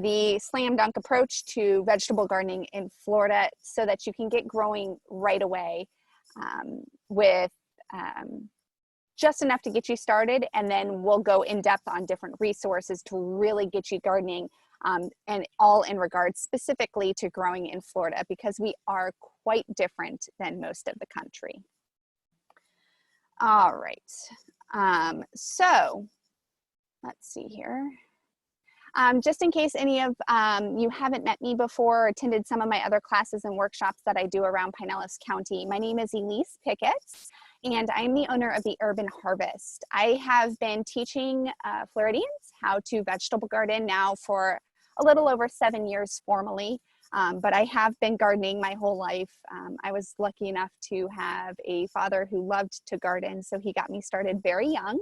the slam dunk approach to vegetable gardening in Florida so that you can get growing right away with just enough to get you started, and then we'll go in depth on different resources to really get you gardening, and all in regards specifically to growing in Florida, because we are quite different than most of the country. All right, so let's see here. Just in case any of you haven't met me before or attended some of my other classes and workshops that I do around Pinellas County, my name is Elise Pickett, and I'm the owner of the Urban Harvest. I have been teaching Floridians how to vegetable garden now for a little over 7 years formally, but I have been gardening my whole life. I was lucky enough to have a father who loved to garden, so he got me started very young.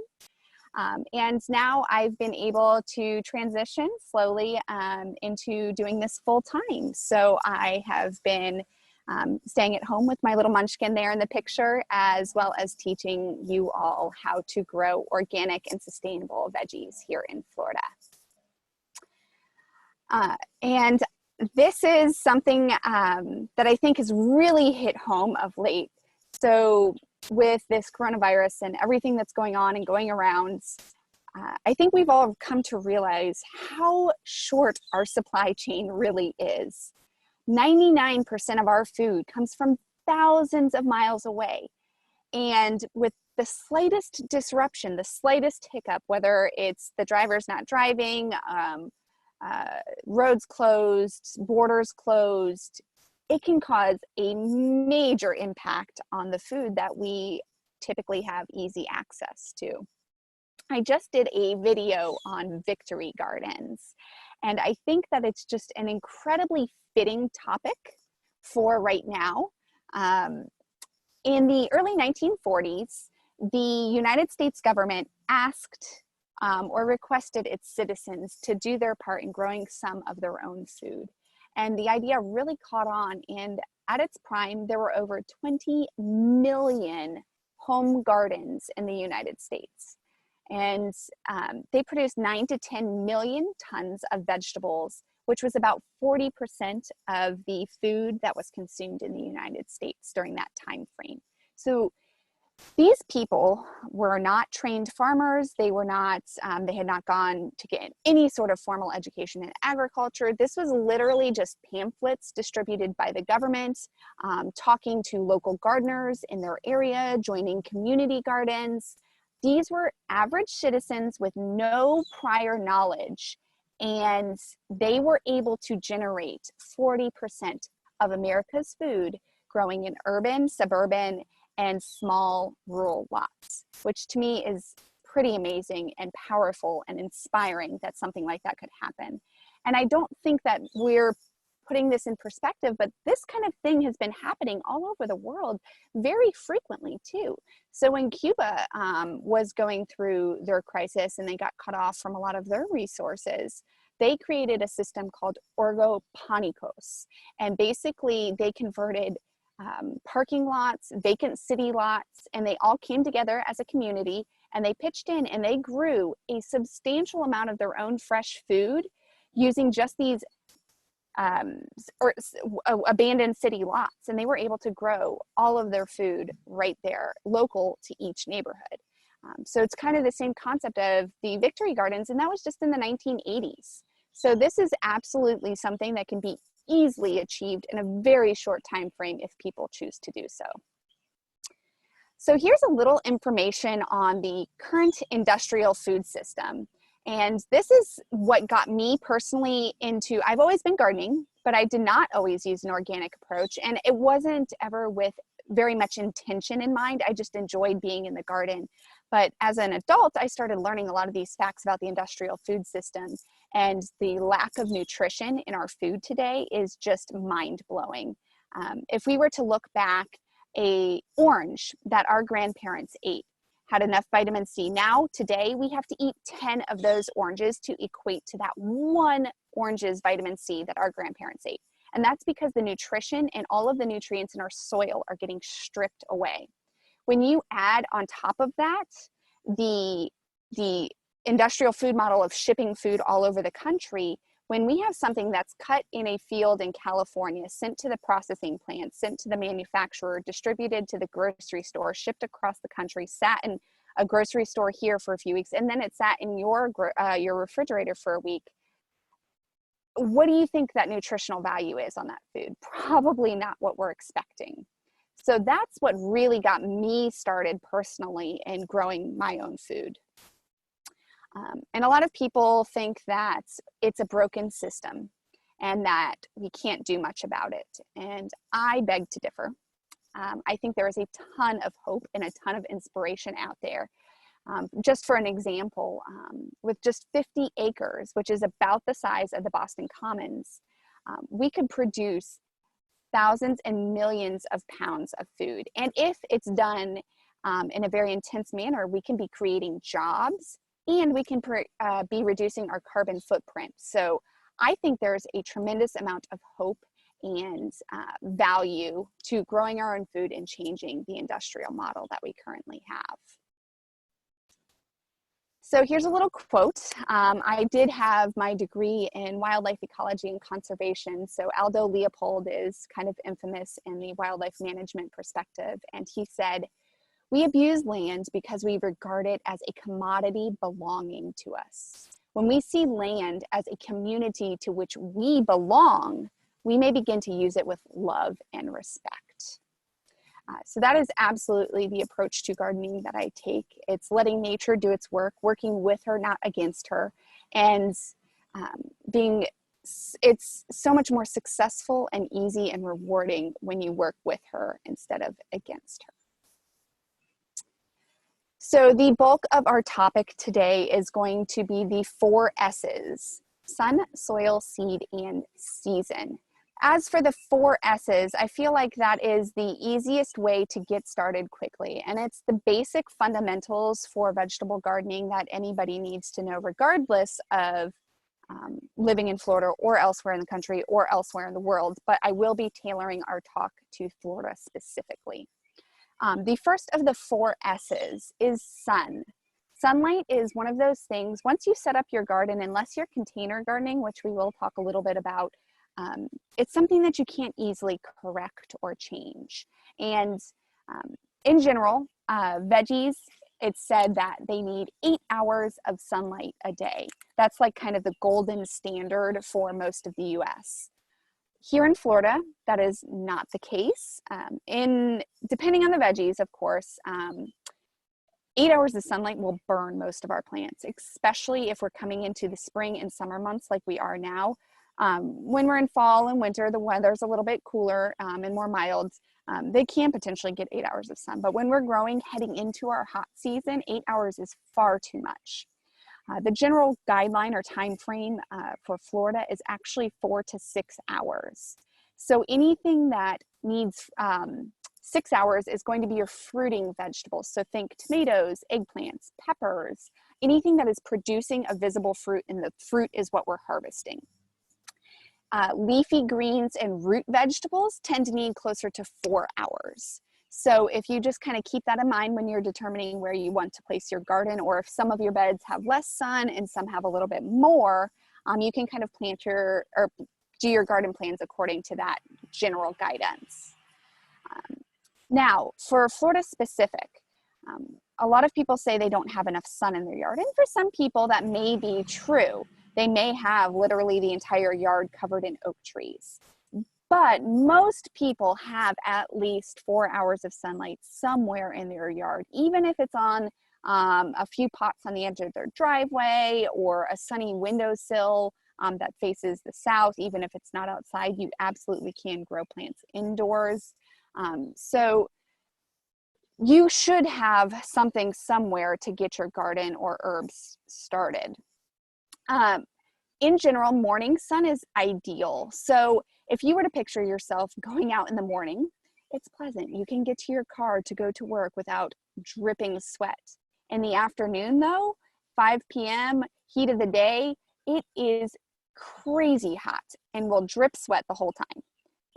And now I've been able to transition slowly into doing this full time. So I have been staying at home with my little munchkin there in the picture, as well as teaching you all how to grow organic and sustainable veggies here in Florida. And this is something that I think has really hit home of late. So with this coronavirus and everything that's going on and going around, I think we've all come to realize how short our supply chain really is. 99% of our food comes from thousands of miles away. And with the slightest disruption, the slightest hiccup, whether it's the driver's not driving, roads closed, borders closed, it can cause a major impact on the food that we typically have easy access to. I just did a video on victory gardens, and I think that it's just an incredibly fitting topic for right now. In the early 1940s, the United States government asked or requested its citizens to do their part in growing some of their own food. And the idea really caught on, and at its prime, there were over 20 million home gardens in the United States. And they produced 9 to 10 million tons of vegetables, which was about 40% of the food that was consumed in the United States during that time frame. So these people were not trained farmers. They were not, they had not gone to get any sort of formal education in agriculture. This was literally just pamphlets distributed by the government, talking to local gardeners in their area, joining community gardens. These were average citizens with no prior knowledge, and they were able to generate 40% of America's food growing in urban, suburban, and small rural lots, which to me is pretty amazing and powerful and inspiring that something like that could happen. And I don't think that we're putting this in perspective, but this kind of thing has been happening all over the world very frequently too. So when Cuba was going through their crisis and they got cut off from a lot of their resources, they created a system called orgopanicos. And basically they converted parking lots, vacant city lots, and they all came together as a community, and they pitched in and they grew a substantial amount of their own fresh food using just these abandoned city lots, and they were able to grow all of their food right there, local to each neighborhood. So it's kind of the same concept of the victory gardens, and that was just in the 1980s. So this is absolutely something that can be easily achieved in a very short time frame if people choose to do so. So here's a little information on the current industrial food system. And this is what got me personally into, I've always been gardening, but I did not always use an organic approach. And it wasn't ever with very much intention in mind. I just enjoyed being in the garden. But as an adult, I started learning a lot of these facts about the industrial food system, and the lack of nutrition in our food today is just mind-blowing. If we were to look back, an orange that our grandparents ate had enough vitamin C. Now, today, we have to eat 10 of those oranges to equate to that one orange's vitamin C that our grandparents ate. And that's because the nutrition and all of the nutrients in our soil are getting stripped away. When you add on top of that, the industrial food model of shipping food all over the country, when we have something that's cut in a field in California, sent to the processing plant, sent to the manufacturer, distributed to the grocery store, shipped across the country, sat in a grocery store here for a few weeks, and then it sat in your refrigerator for a week, what do you think that nutritional value is on that food? Probably not what we're expecting. So that's what really got me started personally in growing my own food. And a lot of people think that it's a broken system and that we can't do much about it. And I beg to differ. I think there is a ton of hope and a ton of inspiration out there. Just for an example, with just 50 acres, which is about the size of the Boston Commons, we could produce thousands and millions of pounds of food. And if it's done in a very intense manner, we can be creating jobs and we can be reducing our carbon footprint. So I think there's a tremendous amount of hope and value to growing our own food and changing the industrial model that we currently have. So here's a little quote. I did have my degree in wildlife ecology and conservation. So Aldo Leopold is kind of infamous in the wildlife management perspective. And he said, "We abuse land because we regard it as a commodity belonging to us. When we see land as a community to which we belong, we may begin to use it with love and respect." So that is absolutely the approach to gardening that I take. It's letting nature do its work, working with her, not against her, and it's so much more successful and easy and rewarding when you work with her instead of against her. So the bulk of our topic today is going to be the 4 S's: sun, soil, seed, and season. As for the 4 S's, I feel like that is the easiest way to get started quickly. And it's the basic fundamentals for vegetable gardening that anybody needs to know, regardless of living in Florida or elsewhere in the country or elsewhere in the world. But I will be tailoring our talk to Florida specifically. The first of the 4 S's is sun. Sunlight is one of those things, once you set up your garden, unless you're container gardening, which we will talk a little bit about, it's something that you can't easily correct or change. And in general, veggies, it's said that they need 8 hours of sunlight a day. That's like kind of the golden standard for most of the US. Here in Florida, that is not the case. Depending on the veggies, of course, 8 hours of sunlight will burn most of our plants, especially if we're coming into the spring and summer months like we are now. When we're in fall and winter, the weather's a little bit cooler and more mild. They can potentially get 8 hours of sun, but when we're growing, heading into our hot season, 8 hours is far too much. The general guideline or time frame for Florida is actually 4 to 6 hours. So anything that needs 6 hours is going to be your fruiting vegetables. So think tomatoes, eggplants, peppers, anything that is producing a visible fruit, and the fruit is what we're harvesting. Leafy greens and root vegetables tend to need closer to 4 hours. So if you just kind of keep that in mind when you're determining where you want to place your garden, or if some of your beds have less sun and some have a little bit more, you can kind of do your garden plans according to that general guidance. Now, for Florida specific, a lot of people say they don't have enough sun in their yard, and for some people that may be true. They may have literally the entire yard covered in oak trees. But most people have at least 4 hours of sunlight somewhere in their yard, even if it's on a few pots on the edge of their driveway or a sunny windowsill that faces the south. Even if it's not outside, you absolutely can grow plants indoors. So you should have something somewhere to get your garden or herbs started. In general, morning sun is ideal. So if you were to picture yourself going out in the morning, it's pleasant. You can get to your car to go to work without dripping sweat. In the afternoon though, 5 p.m., heat of the day, it is crazy hot and will drip sweat the whole time.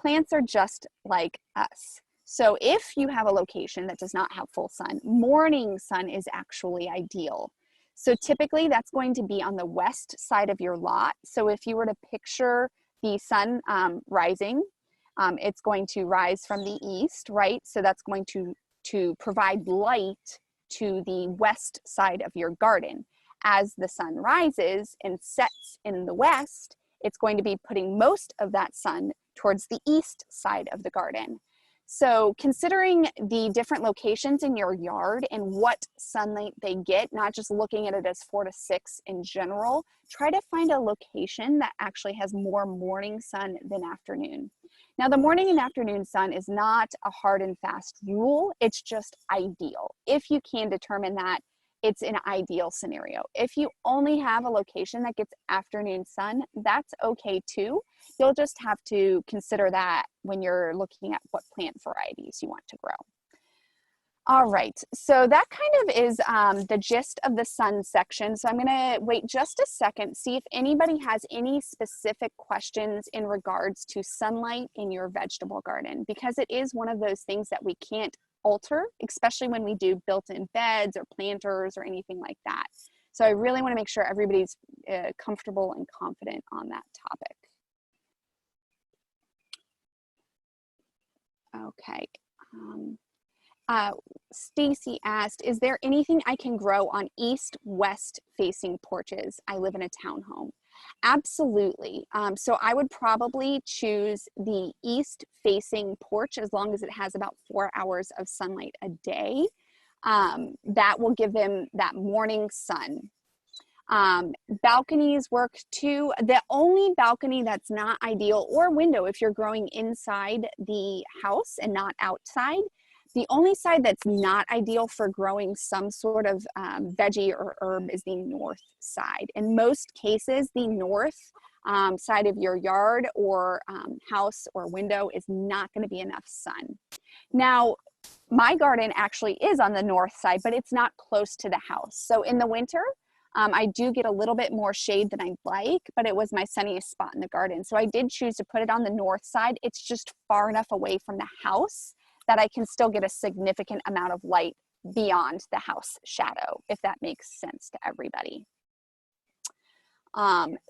Plants are just like us. So if you have a location that does not have full sun, morning sun is actually ideal. So typically that's going to be on the west side of your lot. So if you were to picture the sun rising, it's going to rise from the east, right? So that's going to provide light to the west side of your garden. As the sun rises and sets in the west, it's going to be putting most of that sun towards the east side of the garden. So considering the different locations in your yard and what sunlight they get, not just looking at it as 4 to 6 in general, try to find a location that actually has more morning sun than afternoon. Now, the morning and afternoon sun is not a hard and fast rule. It's just ideal. If you can determine that, it's an ideal scenario. If you only have a location that gets afternoon sun, that's okay too. You'll just have to consider that when you're looking at what plant varieties you want to grow. All right, so that kind of is the gist of the sun section. So I'm gonna wait just a second, see if anybody has any specific questions in regards to sunlight in your vegetable garden, because it is one of those things that we can't alter, especially when we do built-in beds or planters or anything like that. So I really wanna make sure everybody's comfortable and confident on that topic. Okay. Stacy asked, is there anything I can grow on east-west facing porches? I live in a townhome. Absolutely. So I would probably choose the east-facing porch as long as it has about 4 hours of sunlight a day. That will give them that morning sun. Balconies work too. The only balcony that's not ideal, or window if you're growing inside the house and not outside, the only side that's not ideal for growing some sort of veggie or herb is the north side. In most cases, the north side of your yard or house or window is not going to be enough sun. Now, my garden actually is on the north side, but it's not close to the house. So in the winter, I do get a little bit more shade than I'd like, but it was my sunniest spot in the garden. So I did choose to put it on the north side. It's just far enough away from the house that I can still get a significant amount of light beyond the house shadow, if that makes sense to everybody.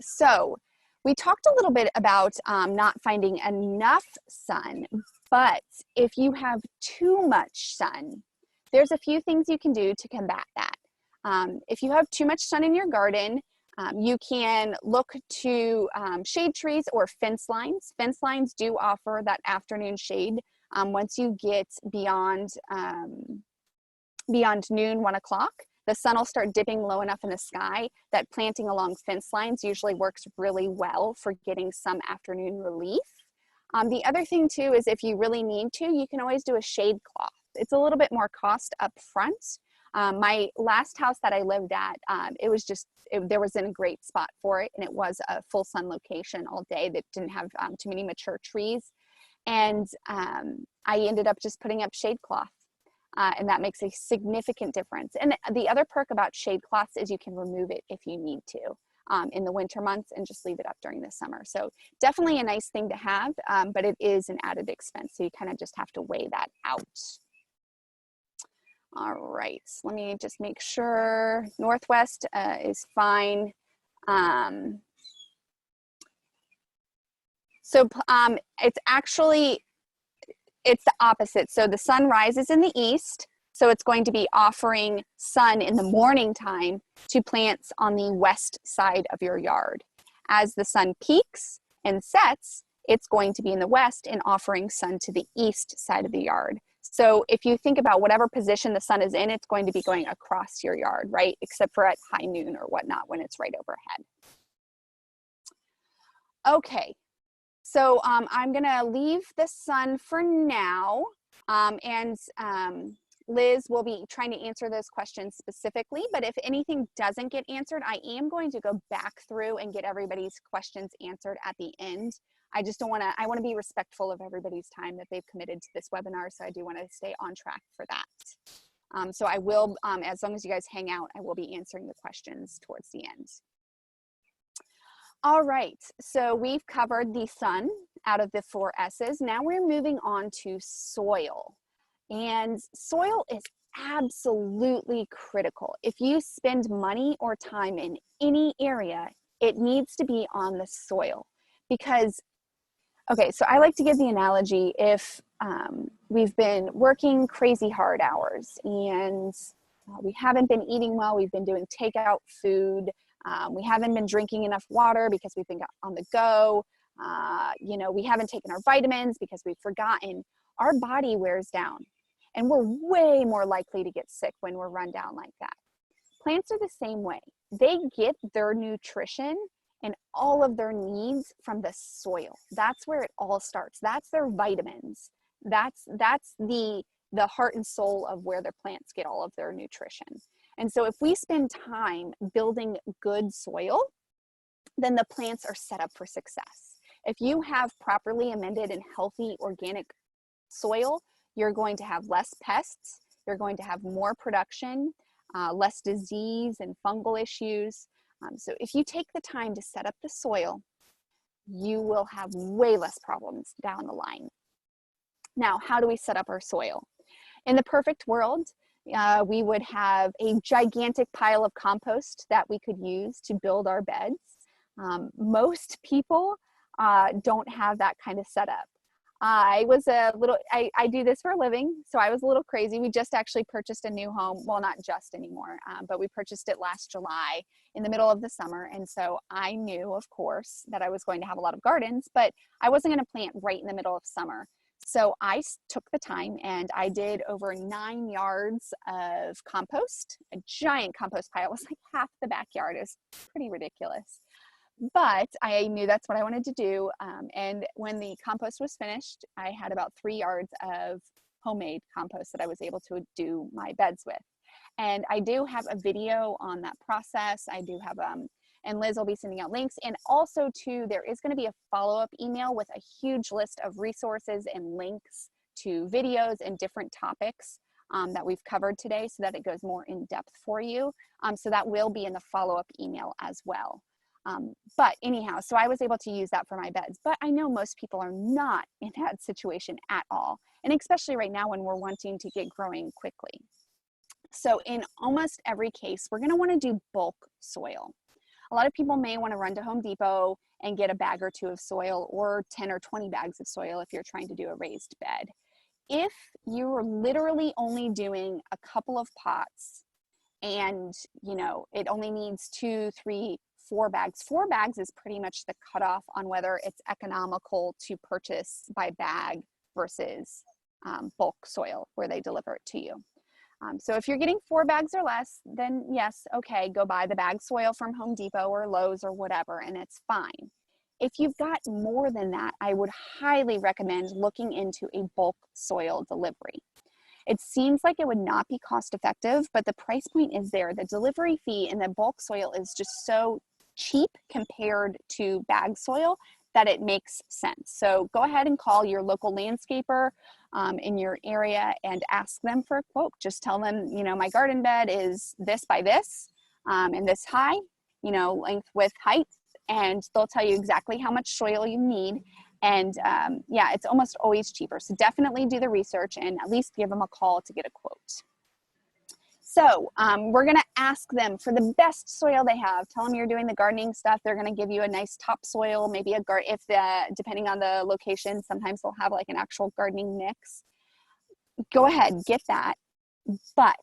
So we talked a little bit about not finding enough sun, but if you have too much sun, there's a few things you can do to combat that. If you have too much sun in your garden, you can look to shade trees or fence lines. Fence lines do offer that afternoon shade. Once you get beyond noon, 1 o'clock, the sun will start dipping low enough in the sky that planting along fence lines usually works really well for getting some afternoon relief. The other thing too is if you really need to, you can always do a shade cloth. It's a little bit more cost up front. My last house that I lived at, there wasn't a great spot for it, and it was a full sun location all day that didn't have too many mature trees. And I ended up just putting up shade cloth, and that makes a significant difference. And the other perk about shade cloths is you can remove it if you need to in the winter months and just leave it up during the summer. So definitely a nice thing to have, but it is an added expense. So you kind of just have to weigh that out. All right, so let me just make sure northwest is fine. It's the opposite. So the sun rises in the east, so it's going to be offering sun in the morning time to plants on the west side of your yard. As the sun peaks and sets, it's going to be in the west and offering sun to the east side of the yard. So if you think about whatever position the sun is in, it's going to be going across your yard, right? Except for at high noon or whatnot when it's right overhead. Okay, so I'm gonna leave the sun for now, and Liz will be trying to answer those questions specifically, but if anything doesn't get answered, I am going to go back through and get everybody's questions answered at the end. I just don't wanna, I wanna be respectful of everybody's time that they've committed to this webinar, so I do wanna stay on track for that. So I will, as long as you guys hang out, I will be answering the questions towards the end. All right, so we've covered the sun out of the 4 S's. Now we're moving on to soil. And soil is absolutely critical. If you spend money or time in any area, it needs to be on the soil. Because, okay, so I like to give the analogy, if we've been working crazy hard hours and we haven't been eating well, we've been doing takeout food, we haven't been drinking enough water because we've been on the go, you know, we haven't taken our vitamins because we've forgotten, our body wears down. And we're way more likely to get sick when we're run down like that. Plants are the same way. They get their nutrition and all of their needs from the soil. That's where it all starts. That's their vitamins. That's the heart and soul of where the plants get all of their nutrition. And so if we spend time building good soil, then the plants are set up for success. If you have properly amended and healthy organic soil, you're going to have less pests, you're going to have more production, less disease and fungal issues. So if you take the time to set up the soil, you will have way less problems down the line. Now, how do we set up our soil? In the perfect world, we would have a gigantic pile of compost that we could use to build our beds. Most people don't have that kind of setup. I do this for a living, so I was a little crazy. We just actually purchased a new home. Well, not just anymore, but we purchased it last July in the middle of the summer. And so I knew, of course, that I was going to have a lot of gardens, but I wasn't going to plant right in the middle of summer. So I took the time and I did over 9 yards of compost. A giant compost pile. It was like half the backyard. It was pretty ridiculous. But I knew that's what I wanted to do. And when the compost was finished, I had about 3 yards of homemade compost that I was able to do my beds with. And I do have a video on that process. I do have, and Liz will be sending out links. And also too, there is going to be a follow-up email with a huge list of resources and links to videos and different topics that we've covered today, so that it goes more in depth for you. So that will be in the follow-up email as well. But anyhow, so I was able to use that for my beds, but I know most people are not in that situation at all. And especially right now when we're wanting to get growing quickly. So in almost every case, we're going to want to do bulk soil. A lot of people may want to run to Home Depot and get a bag or two of soil, or 10 or 20 bags of soil if you're trying to do a raised bed. If you're literally only doing a couple of pots and, you know, it only needs 2, 3, 4 bags. 4 bags is pretty much the cutoff on whether it's economical to purchase by bag versus bulk soil where they deliver it to you. So if you're getting 4 bags or less, then yes, okay, go buy the bag soil from Home Depot or Lowe's or whatever, and it's fine. If you've got more than that, I would highly recommend looking into a bulk soil delivery. It seems like it would not be cost effective, but the price point is there. The delivery fee in the bulk soil is just so cheap compared to bag soil that it makes sense. So go ahead and call your local landscaper in your area and ask them for a quote. Just tell them, you know, my garden bed is this by this and this high, you know, length, width, height, and they'll tell you exactly how much soil you need. And yeah, it's almost always cheaper. So definitely do the research and at least give them a call to get a quote. So we're going to ask them for the best soil they have. Tell them you're doing the gardening stuff. They're going to give you a nice topsoil, maybe depending on the location, sometimes they'll have like an actual gardening mix. Go ahead, get that. But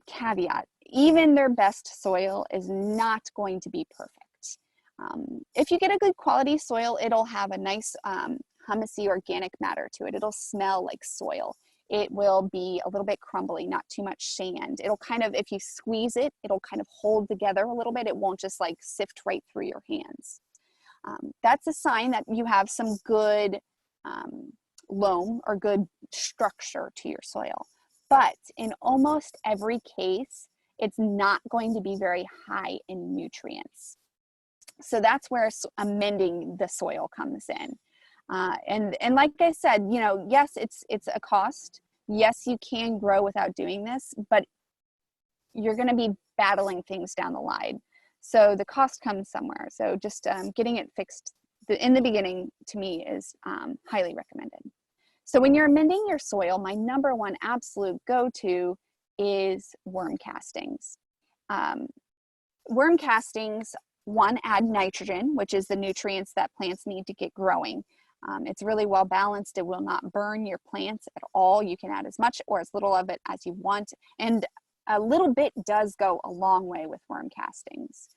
caveat, even their best soil is not going to be perfect. If you get a good quality soil, it'll have a nice humusy organic matter to it. It'll smell like soil. It will be a little bit crumbly, not too much sand. It'll kind of, if you squeeze it, it'll kind of hold together a little bit. It won't just like sift right through your hands. That's a sign that you have some good loam or good structure to your soil. But in almost every case, it's not going to be very high in nutrients. So that's where amending the soil comes in. And like I said, you know, yes, it's a cost. Yes, you can grow without doing this, but you're going to be battling things down the line. So the cost comes somewhere. So just getting it fixed in the beginning, to me, is highly recommended. So when you're amending your soil, my number one absolute go-to is worm castings. Worm castings, one, add nitrogen, which is the nutrients that plants need to get growing. It's really well balanced. It will not burn your plants at all. You can add as much or as little of it as you want. And a little bit does go a long way with worm castings.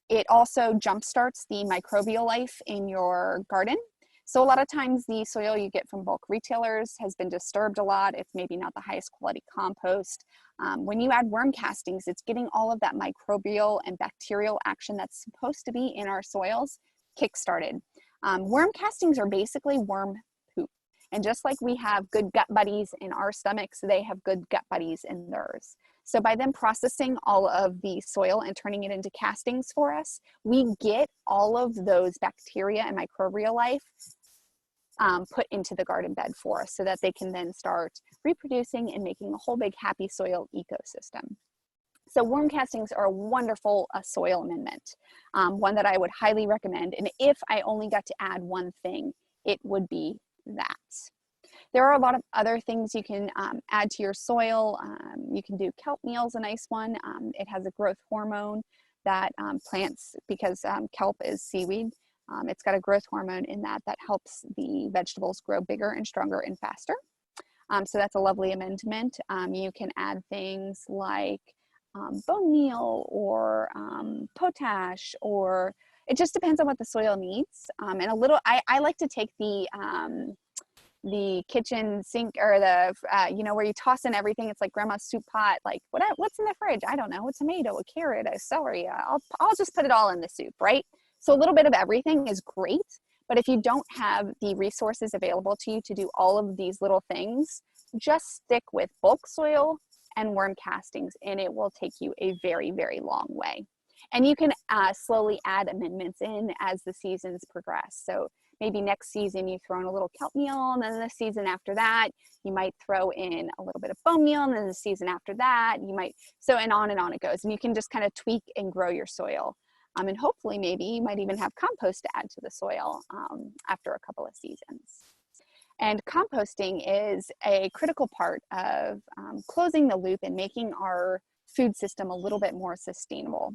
It also jumpstarts the microbial life in your garden. So a lot of times the soil you get from bulk retailers has been disturbed a lot. It's maybe not the highest quality compost. When you add worm castings, it's getting all of that microbial and bacterial action that's supposed to be in our soils kickstarted. Worm castings are basically worm poop. And just like we have good gut buddies in our stomachs, they have good gut buddies in theirs. So by them processing all of the soil and turning it into castings for us, we get all of those bacteria and microbial life put into the garden bed for us so that they can then start reproducing and making a whole big happy soil ecosystem. So worm castings are a wonderful soil amendment, one that I would highly recommend. And if I only got to add one thing, it would be that. There are a lot of other things you can add to your soil. You can do kelp meal's a nice one. It has a growth hormone that plants, because kelp is seaweed, it's got a growth hormone in that helps the vegetables grow bigger and stronger and faster. So that's a lovely amendment. You can add things like bone meal or potash, or it just depends on what the soil needs. And a little, I like to take the kitchen sink, or the, you know, where you toss in everything. It's like grandma's soup pot. Like what's in the fridge? I don't know. A tomato, a carrot, a celery. I'll just put it all in the soup, right? So a little bit of everything is great. But if you don't have the resources available to you to do all of these little things, just stick with bulk soil and worm castings, and it will take you a very, very long way. And you can slowly add amendments in as the seasons progress. So maybe next season you throw in a little kelp meal, and then the season after that, you might throw in a little bit of bone meal, and then the season after that, you might, so and on it goes. And you can just kind of tweak and grow your soil. And hopefully maybe you might even have compost to add to the soil after a couple of seasons. And composting is a critical part of closing the loop and making our food system a little bit more sustainable.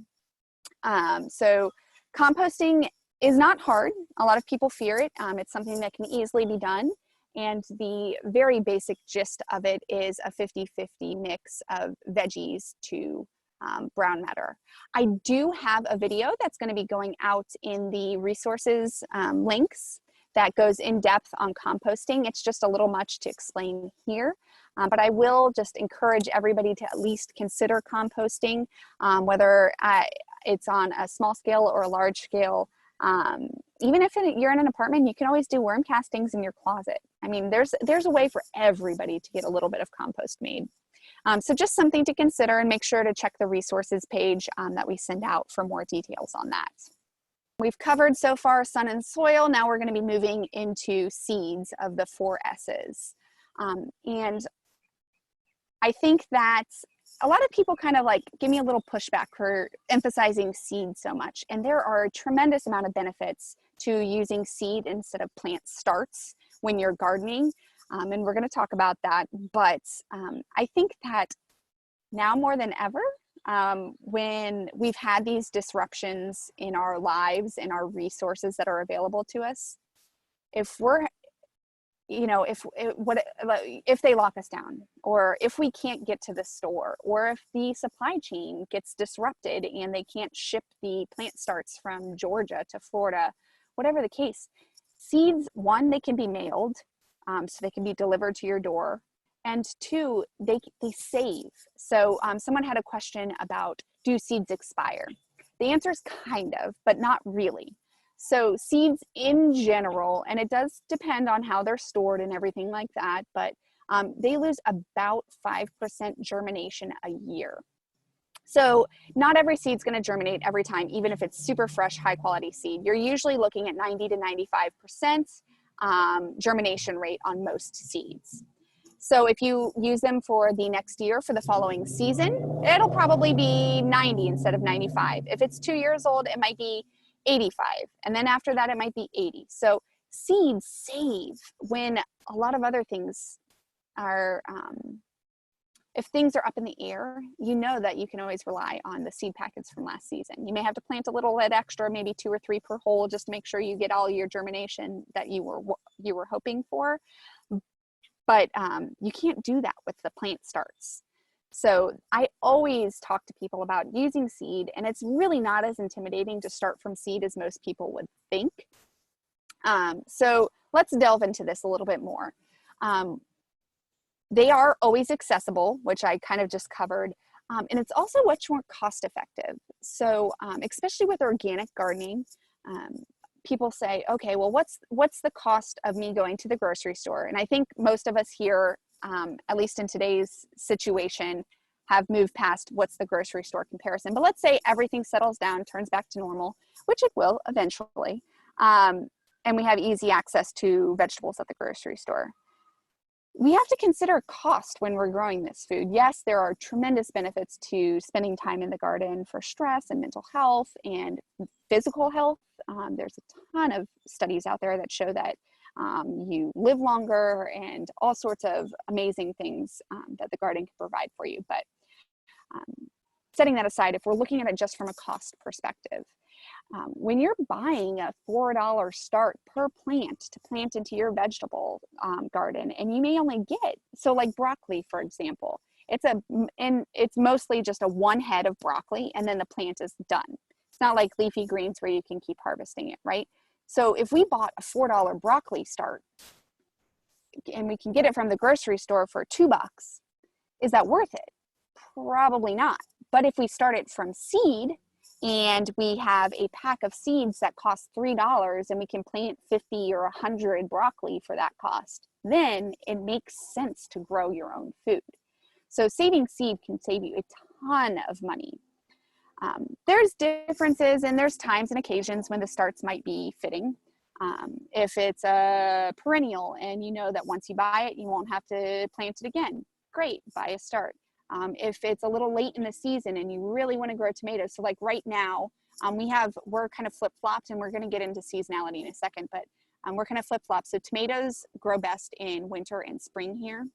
So composting is not hard. A lot of people fear it. It's something that can easily be done. And the very basic gist of it is a 50-50 mix of veggies to brown matter. I do have a video that's going to be going out in the resources links that goes in depth on composting. It's just a little much to explain here, but I will just encourage everybody to at least consider composting, whether it's on a small scale or a large scale. Even if you're in an apartment, you can always do worm castings in your closet. I mean, there's a way for everybody to get a little bit of compost made. So just something to consider, and make sure to check the resources page that we send out for more details on that. We've covered so far sun and soil. Now we're going to be moving into seeds of the 4 S's. And I think that a lot of people kind of like give me a little pushback for emphasizing seed so much. And there are a tremendous amount of benefits to using seed instead of plant starts when you're gardening. And we're going to talk about that. But I think that now more than ever, when we've had these disruptions in our lives and our resources that are available to us, if we're, you know, if they lock us down, or if we can't get to the store, or if the supply chain gets disrupted and they can't ship the plant starts from Georgia to Florida, whatever the case, seeds, one, they can be mailed, so they can be delivered to your door. And 2, they save. So someone had a question about, do seeds expire? The answer is kind of, but not really. So seeds in general, and it does depend on how they're stored and everything like that, but they lose about 5% germination a year. So not every seed's going to germinate every time, even if it's super fresh, high quality seed. You're usually looking at 90 to 95% germination rate on most seeds. So if you use them for the next year, for the following season, it'll probably be 90 instead of 95. If it's 2 years old, it might be 85. And then after that, it might be 80. So seeds save when a lot of other things are, if things are up in the air, you know that you can always rely on the seed packets from last season. You may have to plant a little bit extra, maybe 2 or 3 per hole, just to make sure you get all your germination that you were hoping for. But you can't do that with the plant starts. So I always talk to people about using seed, and it's really not as intimidating to start from seed as most people would think. So let's delve into this a little bit more. They are always accessible, which I kind of just covered. And it's also much more cost effective. So especially with organic gardening, people say, okay, well, what's the cost of me going to the grocery store? And I think most of us here, at least in today's situation, have moved past what's the grocery store comparison. But let's say everything settles down, turns back to normal, which it will eventually. And we have easy access to vegetables at the grocery store. We have to consider cost when we're growing this food. Yes, there are tremendous benefits to spending time in the garden for stress and mental health and physical health. There's a ton of studies out there that show that you live longer and all sorts of amazing things that the garden can provide for you. But setting that aside, if we're looking at it just from a cost perspective, when you're buying a $4 start per plant to plant into your vegetable garden, and you may only get, so like broccoli, for example, it's mostly just a 1 head of broccoli and then the plant is done. It's not like leafy greens where you can keep harvesting it, right? So if we bought a $4 broccoli start and we can get it from the grocery store for $2, is that worth it? Probably not. But if we start it from seed, and we have a pack of seeds that cost $3 and we can plant 50 or 100 broccoli for that cost, then it makes sense to grow your own food. So saving seed can save you a ton of money. There's differences and there's times and occasions when the starts might be fitting. If it's a perennial and you know that once you buy it, you won't have to plant it again, great, buy a start. If it's a little late in the season and you really want to grow tomatoes, so like right now, we're kind of flip-flopped, and we're going to get into seasonality in a second, but we're kind of flip-flopped. So tomatoes grow best in winter and spring here,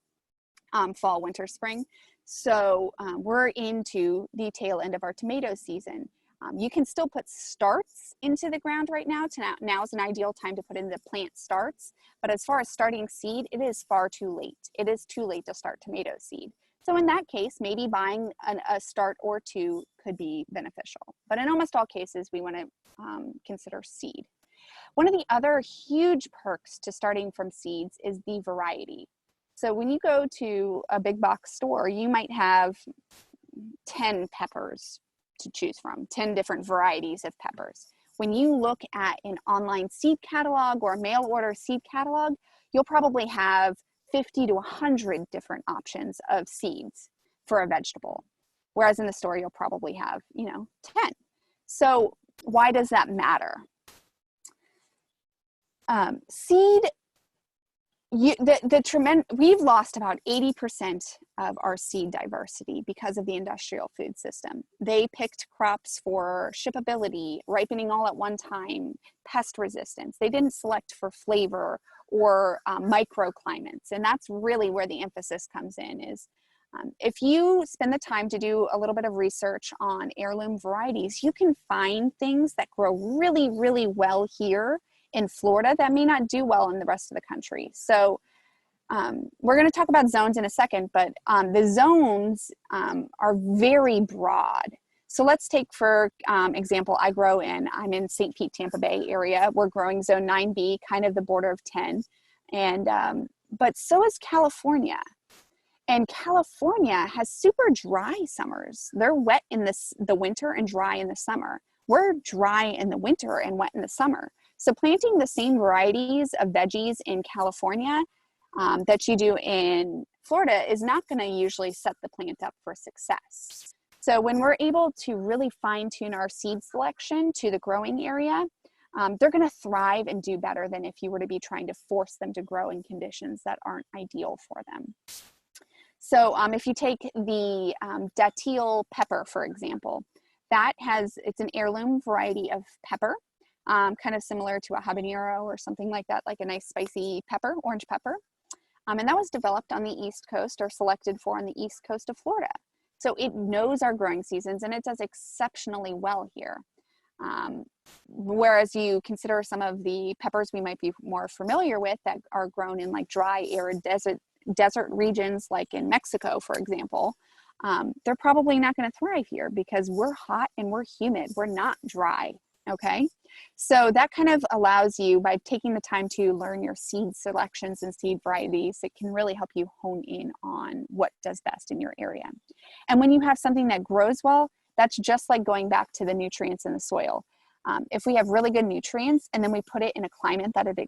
fall, winter, spring. So we're into the tail end of our tomato season. You can still put starts into the ground right now. Now is an ideal time to put in the plant starts, but as far as starting seed, it is far too late. It is too late to start tomato seed. So in that case, maybe buying a start or 2 could be beneficial. But in almost all cases, we want to consider seed. One of the other huge perks to starting from seeds is the variety. So when you go to a big box store, you might have 10 peppers to choose from, 10 different varieties of peppers. When you look at an online seed catalog or a mail order seed catalog, you'll probably have 50 to 100 different options of seeds for a vegetable. Whereas in the store, you'll probably have, 10. So why does that matter? Seed, we've lost about 80% of our seed diversity because of the industrial food system. They picked crops for shippability, ripening all at one time, pest resistance. They didn't select for flavor or microclimates. And that's really where the emphasis comes in is if you spend the time to do a little bit of research on heirloom varieties, you can find things that grow really, really well here in Florida that may not do well in the rest of the country. So we're going to talk about zones in a second, but the zones are very broad. So let's take, for example, I'm in St. Pete, Tampa Bay area. We're growing zone 9B, kind of the border of 10. And, but so is California. And California has super dry summers. They're wet in the winter and dry in the summer. We're dry in the winter and wet in the summer. So planting the same varieties of veggies in California that you do in Florida is not going to usually set the plant up for success. So when we're able to really fine tune our seed selection to the growing area, they're going to thrive and do better than if you were to be trying to force them to grow in conditions that aren't ideal for them. So if you take the datil pepper, for example, it's an heirloom variety of pepper. kind of similar to a habanero or something like that, like a nice spicy pepper, orange pepper. And that was developed on the East Coast, or selected for on the East Coast of Florida. So it knows our growing seasons, and it does exceptionally well here. Whereas you consider some of the peppers we might be more familiar with that are grown in like dry, arid desert regions, like in Mexico, for example, they're probably not going to thrive here because we're hot and we're humid. We're not dry. Okay. So that kind of allows you, by taking the time to learn your seed selections and seed varieties, it can really help you hone in on what does best in your area. And when you have something that grows well, that's just like going back to the nutrients in the soil. If we have really good nutrients and then we put it in a climate that it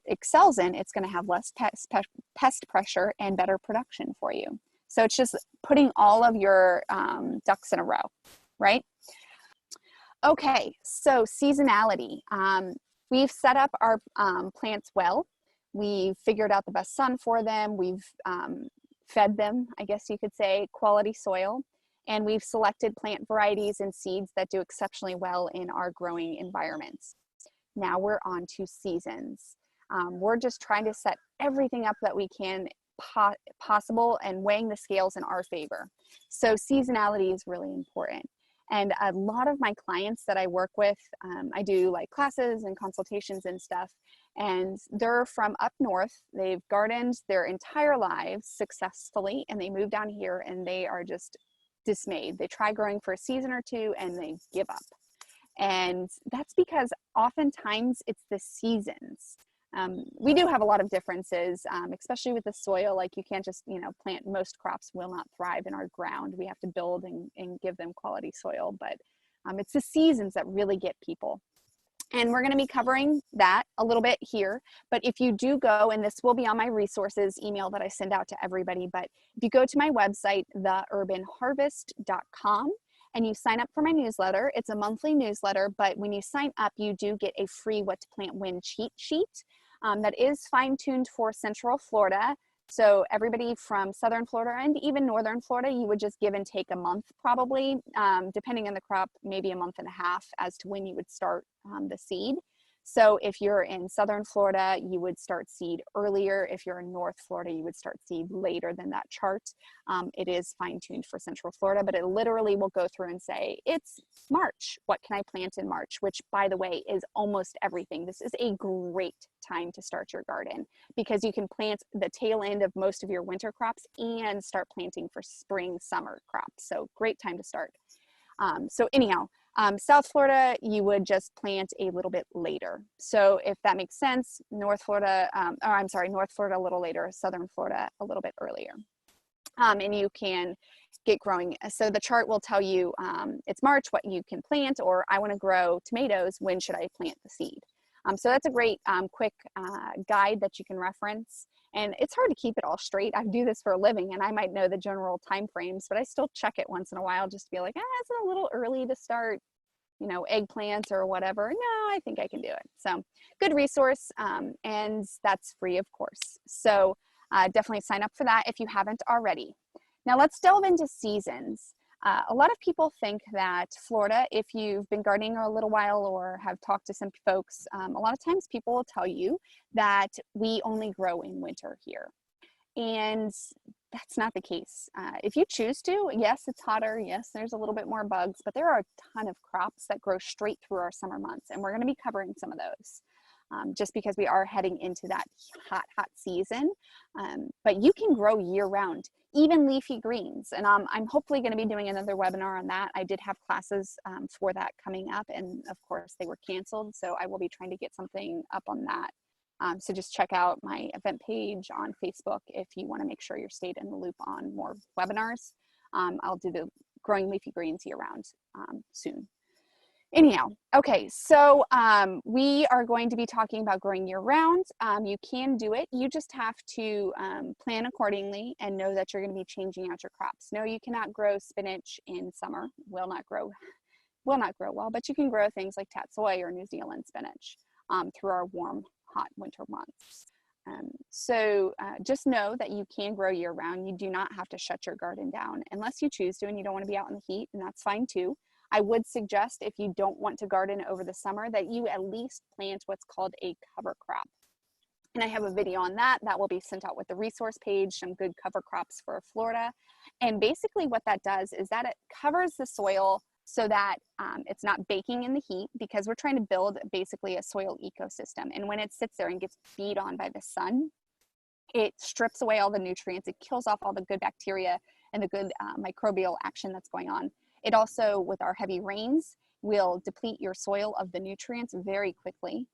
excels in, it's going to have less pest pressure and better production for you. So it's just putting all of your ducks in a row, right? Okay, so seasonality. We've set up our plants well. We've figured out the best sun for them. We've fed them, I guess you could say, quality soil. And we've selected plant varieties and seeds that do exceptionally well in our growing environments. Now we're on to seasons. We're just trying to set everything up that we can possible and weighing the scales in our favor. So seasonality is really important. And a lot of my clients that I work with, I do like classes and consultations and stuff, and they're from up north. They've gardened their entire lives successfully, and they move down here and they are just dismayed. They try growing for a season or two and they give up. And that's because oftentimes it's the seasons. We do have a lot of differences, especially with the soil. Like you can't just, plant, most crops will not thrive in our ground. We have to build and give them quality soil, but it's the seasons that really get people. And we're going to be covering that a little bit here. But if you do go, and this will be on my resources email that I send out to everybody, but if you go to my website, theurbanharvest.com, and you sign up for my newsletter, it's a monthly newsletter, but when you sign up, you do get a free What to Plant When cheat sheet that is fine-tuned for Central Florida. So everybody from Southern Florida and even Northern Florida, you would just give and take a month probably, depending on the crop, maybe a month and a half as to when you would start the seed. So if you're in Southern Florida, you would start seed earlier. If you're in North Florida, you would start seed later than that chart. It is fine-tuned for Central Florida, but it literally will go through and say, it's March. What can I plant in March? Which, by the way, is almost everything. This is a great time to start your garden because you can plant the tail end of most of your winter crops and start planting for spring, summer crops. So great time to start. So anyhow, South Florida, you would just plant a little bit later. So if that makes sense, North Florida a little later, Southern Florida a little bit earlier. And you can get growing. So the chart will tell you it's March, what you can plant, or I want to grow tomatoes, when should I plant the seed? So that's a great quick guide that you can reference. And it's hard to keep it all straight. I do this for a living and I might know the general time frames, but I still check it once in a while just to be like, is it a little early to start, eggplants or whatever? No, I think I can do it. So good resource, and that's free, of course. So definitely sign up for that if you haven't already. Now let's delve into seasons. A lot of people think that Florida, if you've been gardening a little while or have talked to some folks, a lot of times people will tell you that we only grow in winter here. And that's not the case. If you choose to, yes, it's hotter. Yes, there's a little bit more bugs, but there are a ton of crops that grow straight through our summer months. And we're going to be covering some of those. Just because we are heading into that hot season. But you can grow year round, even leafy greens. And I'm hopefully going to be doing another webinar on that. I did have classes for that coming up, and of course they were canceled. So I will be trying to get something up on that. So just check out my event page on Facebook if you want to make sure you're stayed in the loop on more webinars. I'll do the growing leafy greens year round soon. Anyhow, okay, so we are going to be talking about growing year round. You can do it. You just have to plan accordingly and know that you're going to be changing out your crops. No, you cannot grow spinach in summer. Will not grow well, but you can grow things like tatsoi or New Zealand spinach through our warm, hot winter months. So just know that you can grow year round. You do not have to shut your garden down unless you choose to and you don't want to be out in the heat, and that's fine too. I would suggest, if you don't want to garden over the summer, that you at least plant what's called a cover crop. And I have a video on that that will be sent out with the resource page, some good cover crops for Florida. And basically what that does is that it covers the soil so that it's not baking in the heat, because we're trying to build basically a soil ecosystem. And when it sits there and gets beat on by the sun, it strips away all the nutrients. It kills off all the good bacteria and the good microbial action that's going on. It also, with our heavy rains, will deplete your soil of the nutrients very quickly.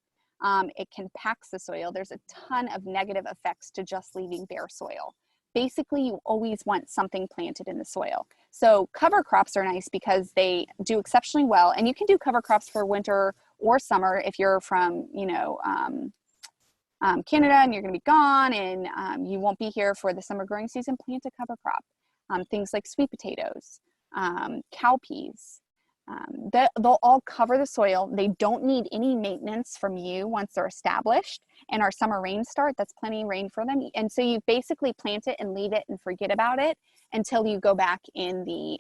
It compacts the soil. There's a ton of negative effects to just leaving bare soil. Basically, you always want something planted in the soil. So cover crops are nice because they do exceptionally well. And you can do cover crops for winter or summer if you're from, Canada and you're going to be gone and you won't be here for the summer growing season. Plant a cover crop. Things like sweet potatoes, cowpeas. They'll all cover the soil. They don't need any maintenance from you once they're established, and our summer rains start. That's plenty of rain for them. And so you basically plant it and leave it and forget about it until you go back in the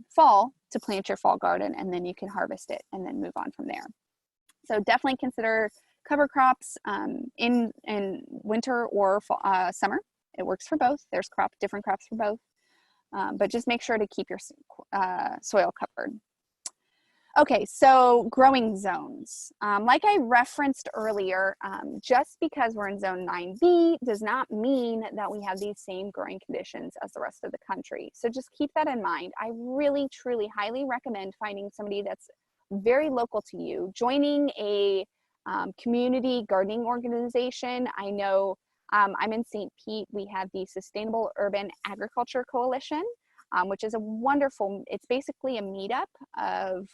fall to plant your fall garden, and then you can harvest it and then move on from there. So definitely consider cover crops in winter or summer. It works for both. There's different crops for both, but just make sure to keep your soil covered. Okay, so growing zones. Like I referenced earlier, just because we're in zone 9B does not mean that we have these same growing conditions as the rest of the country. So just keep that in mind. I really, truly, highly recommend finding somebody that's very local to you, joining a community gardening organization. I know I'm in St. Pete. We have the Sustainable Urban Agriculture Coalition, which is a wonderful, it's basically a meetup of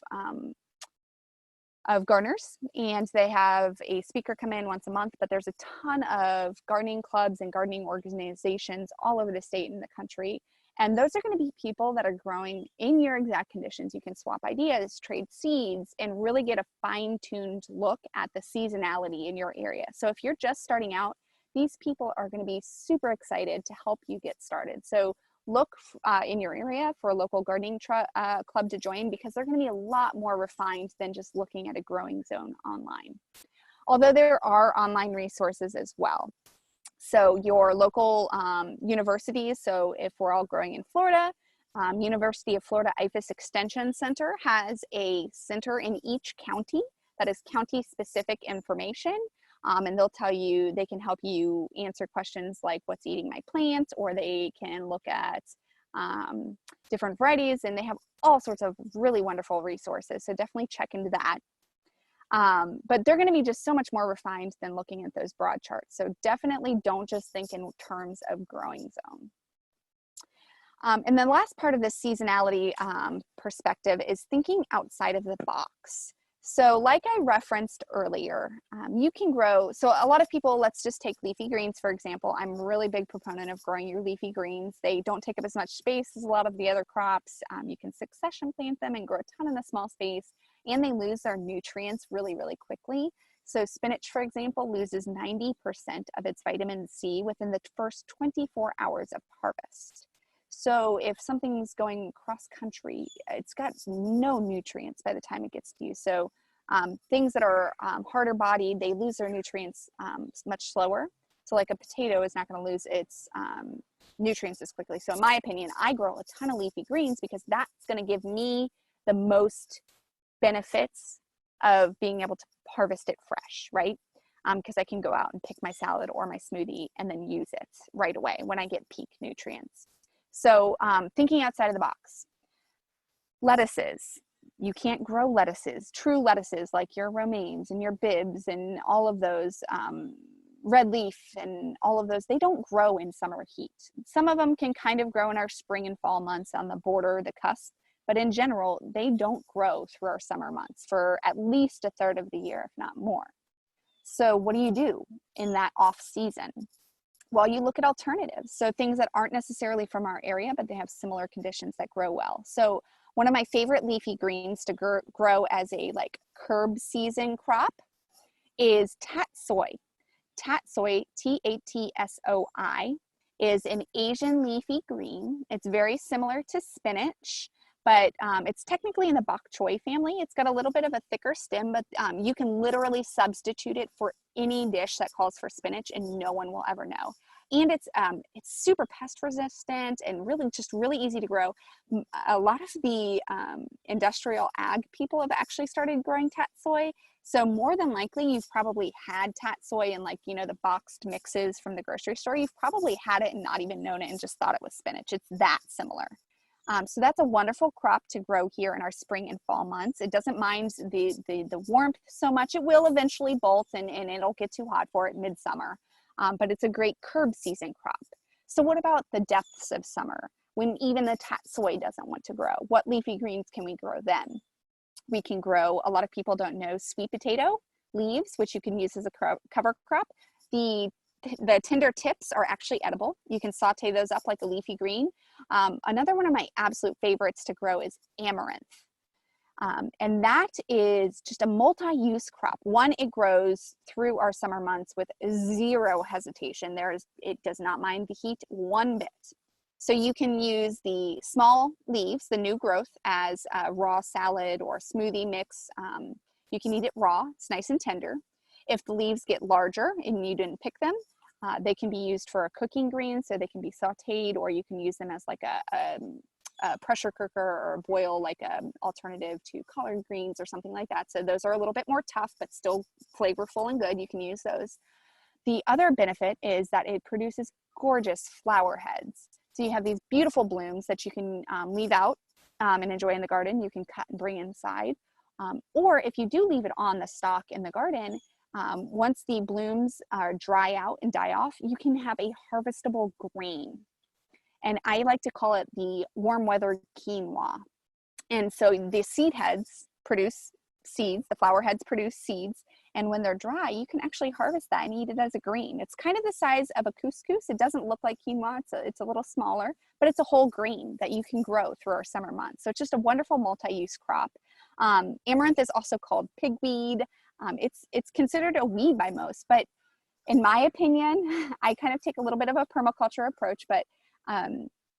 gardeners, and they have a speaker come in once a month, but there's a ton of gardening clubs and gardening organizations all over the state and the country. And those are going to be people that are growing in your exact conditions. You can swap ideas, trade seeds, and really get a fine-tuned look at the seasonality in your area. So if you're just starting out, these people are going to be super excited to help you get started. So look in your area for a local gardening club to join, because they're going to be a lot more refined than just looking at a growing zone online. Although there are online resources as well. So your local universities, so if we're all growing in Florida, University of Florida IFAS Extension Center has a center in each county that is county specific information. And they'll tell you, they can help you answer questions like what's eating my plants, or they can look at different varieties, and they have all sorts of really wonderful resources. So definitely check into that. But they're going to be just so much more refined than looking at those broad charts. So definitely don't just think in terms of growing zone. And the last part of this seasonality perspective is thinking outside of the box. So like I referenced earlier, you can grow, so a lot of people, let's just take leafy greens, for example. I'm a really big proponent of growing your leafy greens. They don't take up as much space as a lot of the other crops. You can succession plant them and grow a ton in a small space, and they lose their nutrients really, really quickly. So spinach, for example, loses 90% of its vitamin C within the first 24 hours of harvest. So if something's going cross country, it's got no nutrients by the time it gets to you. So things that are harder bodied, they lose their nutrients much slower. So like a potato is not going to lose its nutrients as quickly. So in my opinion, I grow a ton of leafy greens because that's going to give me the most benefits of being able to harvest it fresh, right? Because I can go out and pick my salad or my smoothie and then use it right away when I get peak nutrients. So thinking outside of the box. Lettuces. You can't grow lettuces, true lettuces like your romaines and your bibs and all of those, red leaf and all of those. They don't grow in summer heat. Some of them can kind of grow in our spring and fall months on the border, the cusp, but in general, they don't grow through our summer months for at least a third of the year, if not more. So what do you do in that off season? Well, you look at alternatives. So things that aren't necessarily from our area, but they have similar conditions that grow well. So one of my favorite leafy greens to grow as a like curb season crop is tatsoi. Tatsoi, T-A-T-S-O-I, is an Asian leafy green. It's very similar to spinach, but it's technically in the bok choy family. It's got a little bit of a thicker stem, but you can literally substitute it for any dish that calls for spinach and no one will ever know. And it's super pest resistant and really easy to grow. A lot of the industrial ag people have actually started growing tatsoi. So more than likely, you've probably had tatsoi in, like, you know, the boxed mixes from the grocery store. You've probably had it and not even known it and just thought it was spinach. It's that similar. So that's a wonderful crop to grow here in our spring and fall months. It doesn't mind the warmth so much. It will eventually bolt and it'll get too hot for it midsummer. But it's a great curb season crop. So what about the depths of summer, when even the tatsoi doesn't want to grow? What leafy greens can we grow then? We can grow, a lot of people don't know, sweet potato leaves, which you can use as a cover crop. The tender tips are actually edible. You can saute those up like a leafy green. Another one of my absolute favorites to grow is amaranth. And that is just a multi-use crop. One, it grows through our summer months with zero hesitation. It does not mind the heat one bit. So you can use the small leaves, the new growth, as a raw salad or smoothie mix. You can eat it raw. It's nice and tender. If the leaves get larger and you didn't pick them, they can be used for a cooking green, so they can be sauteed, or you can use them as like a pressure cooker or boil, like an alternative to collard greens or something like that. So those are a little bit more tough, but still flavorful and good. You can use those. The other benefit is that it produces gorgeous flower heads. So you have these beautiful blooms that you can leave out and enjoy in the garden. You can cut and bring inside. Or if you do leave it on the stalk in the garden, once the blooms dry out and die off, you can have a harvestable grain. And I like to call it the warm weather quinoa. And so the seed heads produce seeds, the flower heads produce seeds. And when they're dry, you can actually harvest that and eat it as a green. It's kind of the size of a couscous. It doesn't look like quinoa. It's a little smaller, but it's a whole green that you can grow through our summer months. So it's just a wonderful multi-use crop. Amaranth is also called pigweed. It's considered a weed by most, but in my opinion, I kind of take a little bit of a permaculture approach, but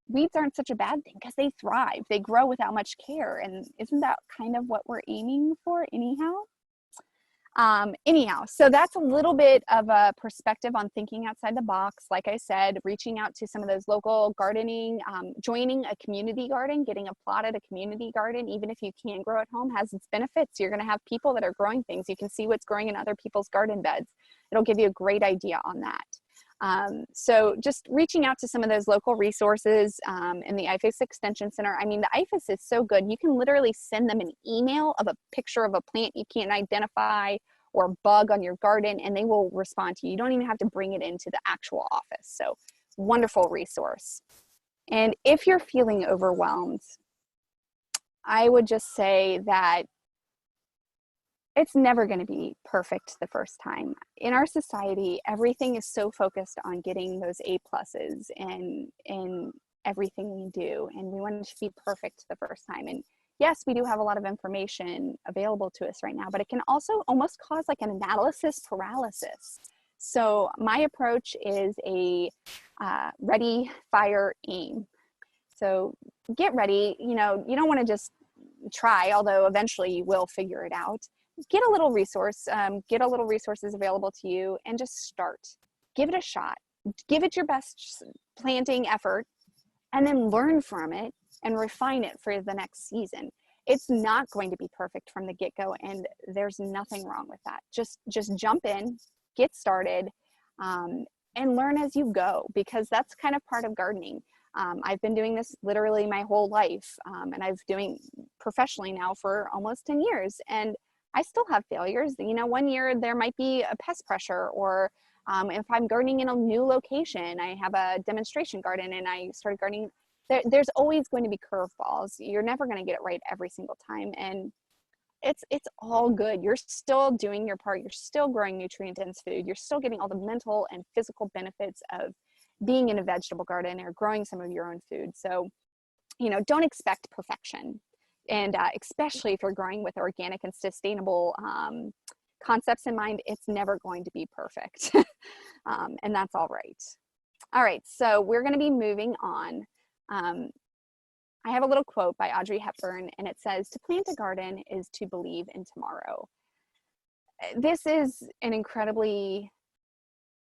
weeds aren't such a bad thing because they thrive. They grow without much care. And isn't that kind of what we're aiming for anyhow? Anyhow, so that's a little bit of a perspective on thinking outside the box. Like I said, reaching out to some of those local gardening, joining a community garden, getting a plot at a community garden, even if you can't grow at home, has its benefits. You're going to have people that are growing things. You can see what's growing in other people's garden beds. It'll give you a great idea on that. So just reaching out to some of those local resources in the IFAS Extension Center. I mean, the IFAS is so good. You can literally send them an email of a picture of a plant you can't identify or bug on your garden, and they will respond to you. You don't even have to bring it into the actual office. So wonderful resource. And if you're feeling overwhelmed, I would just say that it's never going to be perfect the first time. In our society, everything is so focused on getting those A pluses in everything we do, and we want it to be perfect the first time. And yes, we do have a lot of information available to us right now, but it can also almost cause like an analysis paralysis. So my approach is a ready, fire, aim. So get ready. You know, you don't want to just try, although eventually you will figure it out. Get a little resource, get a little resources available to you, and just start. Give it a shot. Give it your best planting effort, and then learn from it and refine it for the next season. It's not going to be perfect from the get-go, and there's nothing wrong with that. Just jump in, get started, and learn as you go, because that's kind of part of gardening. I've been doing this literally my whole life, and I've doing professionally now for almost 10 years, and I still have failures. You know, one year there might be a pest pressure, or if I'm gardening in a new location, I have a demonstration garden and I started gardening. There's always going to be curveballs. You're never going to get it right every single time. And it's all good. You're still doing your part. You're still growing nutrient-dense food. You're still getting all the mental and physical benefits of being in a vegetable garden or growing some of your own food. So, you know, don't expect perfection. And especially if you're growing with organic and sustainable concepts in mind, it's never going to be perfect. And that's all right. All right, so we're going to be moving on. I have a little quote by Audrey Hepburn, and it says, "To plant a garden is to believe in tomorrow." This is an incredibly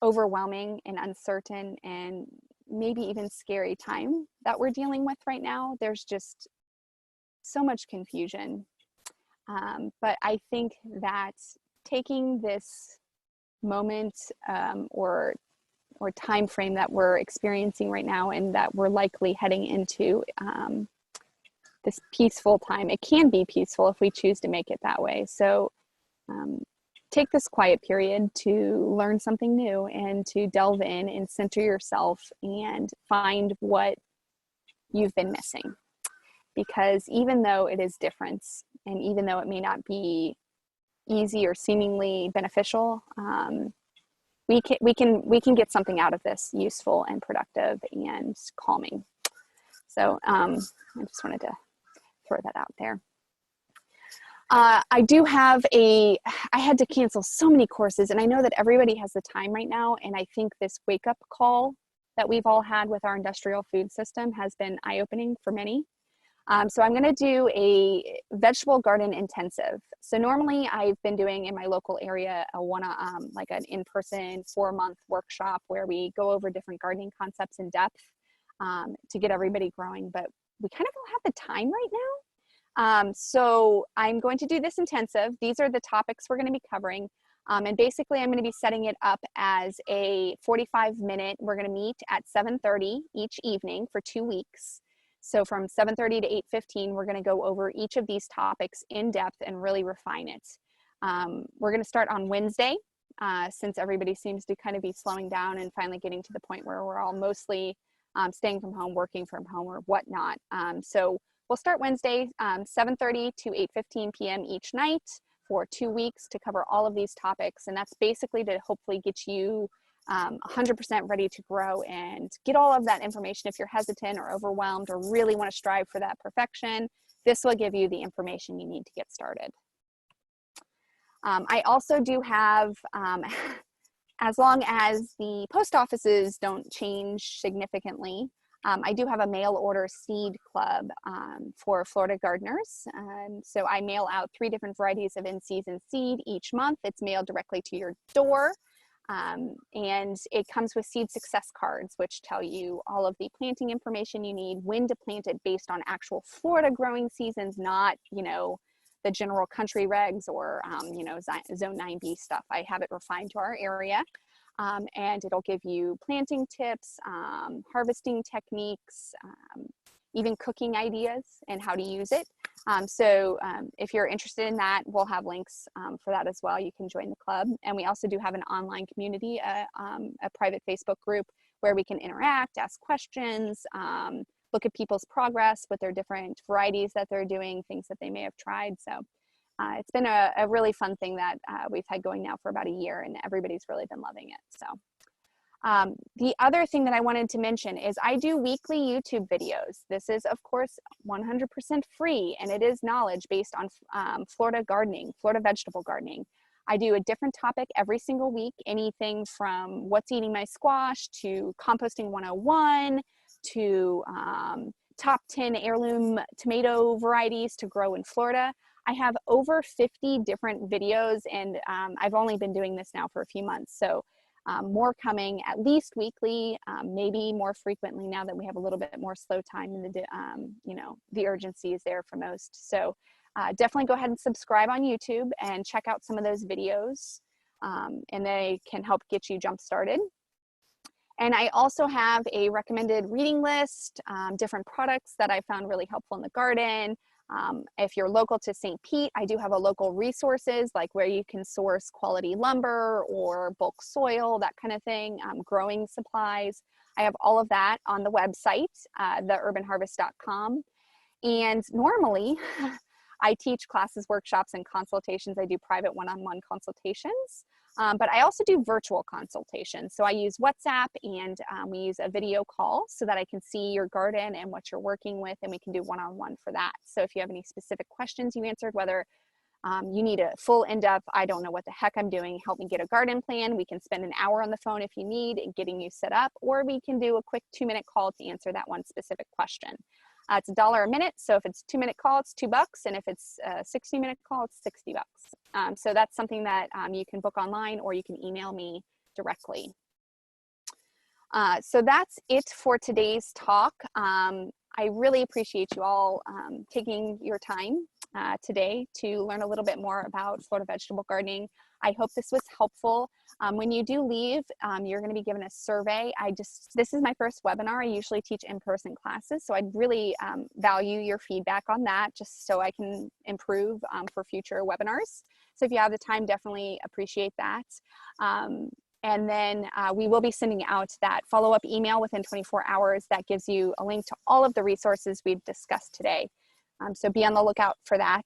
overwhelming and uncertain and maybe even scary time that we're dealing with right now. There's just so much confusion. But I think that taking this moment or time frame that we're experiencing right now and that we're likely heading into this peaceful time, it can be peaceful if we choose to make it that way. So take this quiet period to learn something new and to delve in and center yourself and find what you've been missing. Because even though it is different, and even though it may not be easy or seemingly beneficial, we can get something out of this useful and productive and calming. So I just wanted to throw that out there. I had to cancel so many courses, and I know that everybody has the time right now, and I think this wake-up call that we've all had with our industrial food system has been eye-opening for many. So I'm going to do a vegetable garden intensive. So normally I've been doing in my local area like an in-person 4-month workshop where we go over different gardening concepts in depth to get everybody growing, but we kind of don't have the time right now. So I'm going to do this intensive. These are the topics we're going to be covering. And basically I'm going to be setting it up as a 45-minute, we're going to meet at 7:30 each evening for 2 weeks. So from 7:30 to 8:15, we're going to go over each of these topics in depth and really refine it. We're going to start on Wednesday, since everybody seems to kind of be slowing down and finally getting to the point where we're all mostly staying from home, working from home or whatnot. So we'll start Wednesday, 7:30 to 8:15 p.m. each night for 2 weeks to cover all of these topics. And that's basically to hopefully get you 100% ready to grow and get all of that information. If you're hesitant or overwhelmed or really want to strive for that perfection, this will give you the information you need to get started. I also do have, as long as the post offices don't change significantly, I do have a mail order seed club for Florida gardeners. So I mail out 3 different varieties of in-season seed each month. It's mailed directly to your door. And it comes with seed success cards, which tell you all of the planting information you need, when to plant it based on actual Florida growing seasons, not, the general country regs or, zone 9B stuff. I have it refined to our area. And it'll give you planting tips, harvesting techniques, even cooking ideas and how to use it. So if you're interested in that, we'll have links for that as well. You can join the club. And we also do have an online community, a private Facebook group where we can interact, ask questions, look at people's progress with their different varieties that they're doing, things that they may have tried. So it's been a really fun thing that we've had going now for about a year, and everybody's really been loving it. So the other thing that I wanted to mention is I do weekly YouTube videos. This is, of course, 100% free, and it is knowledge based on Florida gardening, Florida vegetable gardening. I do a different topic every single week, anything from what's eating my squash to composting 101 to top 10 heirloom tomato varieties to grow in Florida. I have over 50 different videos, and I've only been doing this now for a few months. So more coming at least weekly, maybe more frequently now that we have a little bit more slow time and the urgency is there for most. So definitely go ahead and subscribe on YouTube and check out some of those videos, and they can help get you jump started. And I also have a recommended reading list, different products that I found really helpful in the garden. If you're local to St. Pete, I do have a local resources like where you can source quality lumber or bulk soil, that kind of thing, growing supplies. I have all of that on the website, theurbanharvest.com. And normally I teach classes, workshops, and consultations. I do private one-on-one consultations. But I also do virtual consultations. So I use WhatsApp, and we use a video call so that I can see your garden and what you're working with, and we can do one-on-one for that. So if you have any specific questions you answered, whether you need a full in-depth, I don't know what the heck I'm doing, help me get a garden plan, we can spend an hour on the phone if you need and getting you set up, or we can do a quick 2-minute call to answer that one specific question. It's $1 a minute. So if it's a 2-minute call, it's $2. And if it's a 60-minute call, it's $60. So that's something that you can book online, or you can email me directly. So that's it for today's talk. I really appreciate you all taking your time today to learn a little bit more about Florida vegetable gardening. I hope this was helpful. When you do leave, you're going to be given a survey. This is my first webinar. I usually teach in-person classes, so I'd really value your feedback on that, just so I can improve for future webinars. So if you have the time, definitely appreciate that. And then we will be sending out that follow-up email within 24 hours that gives you a link to all of the resources we've discussed today. So be on the lookout for that.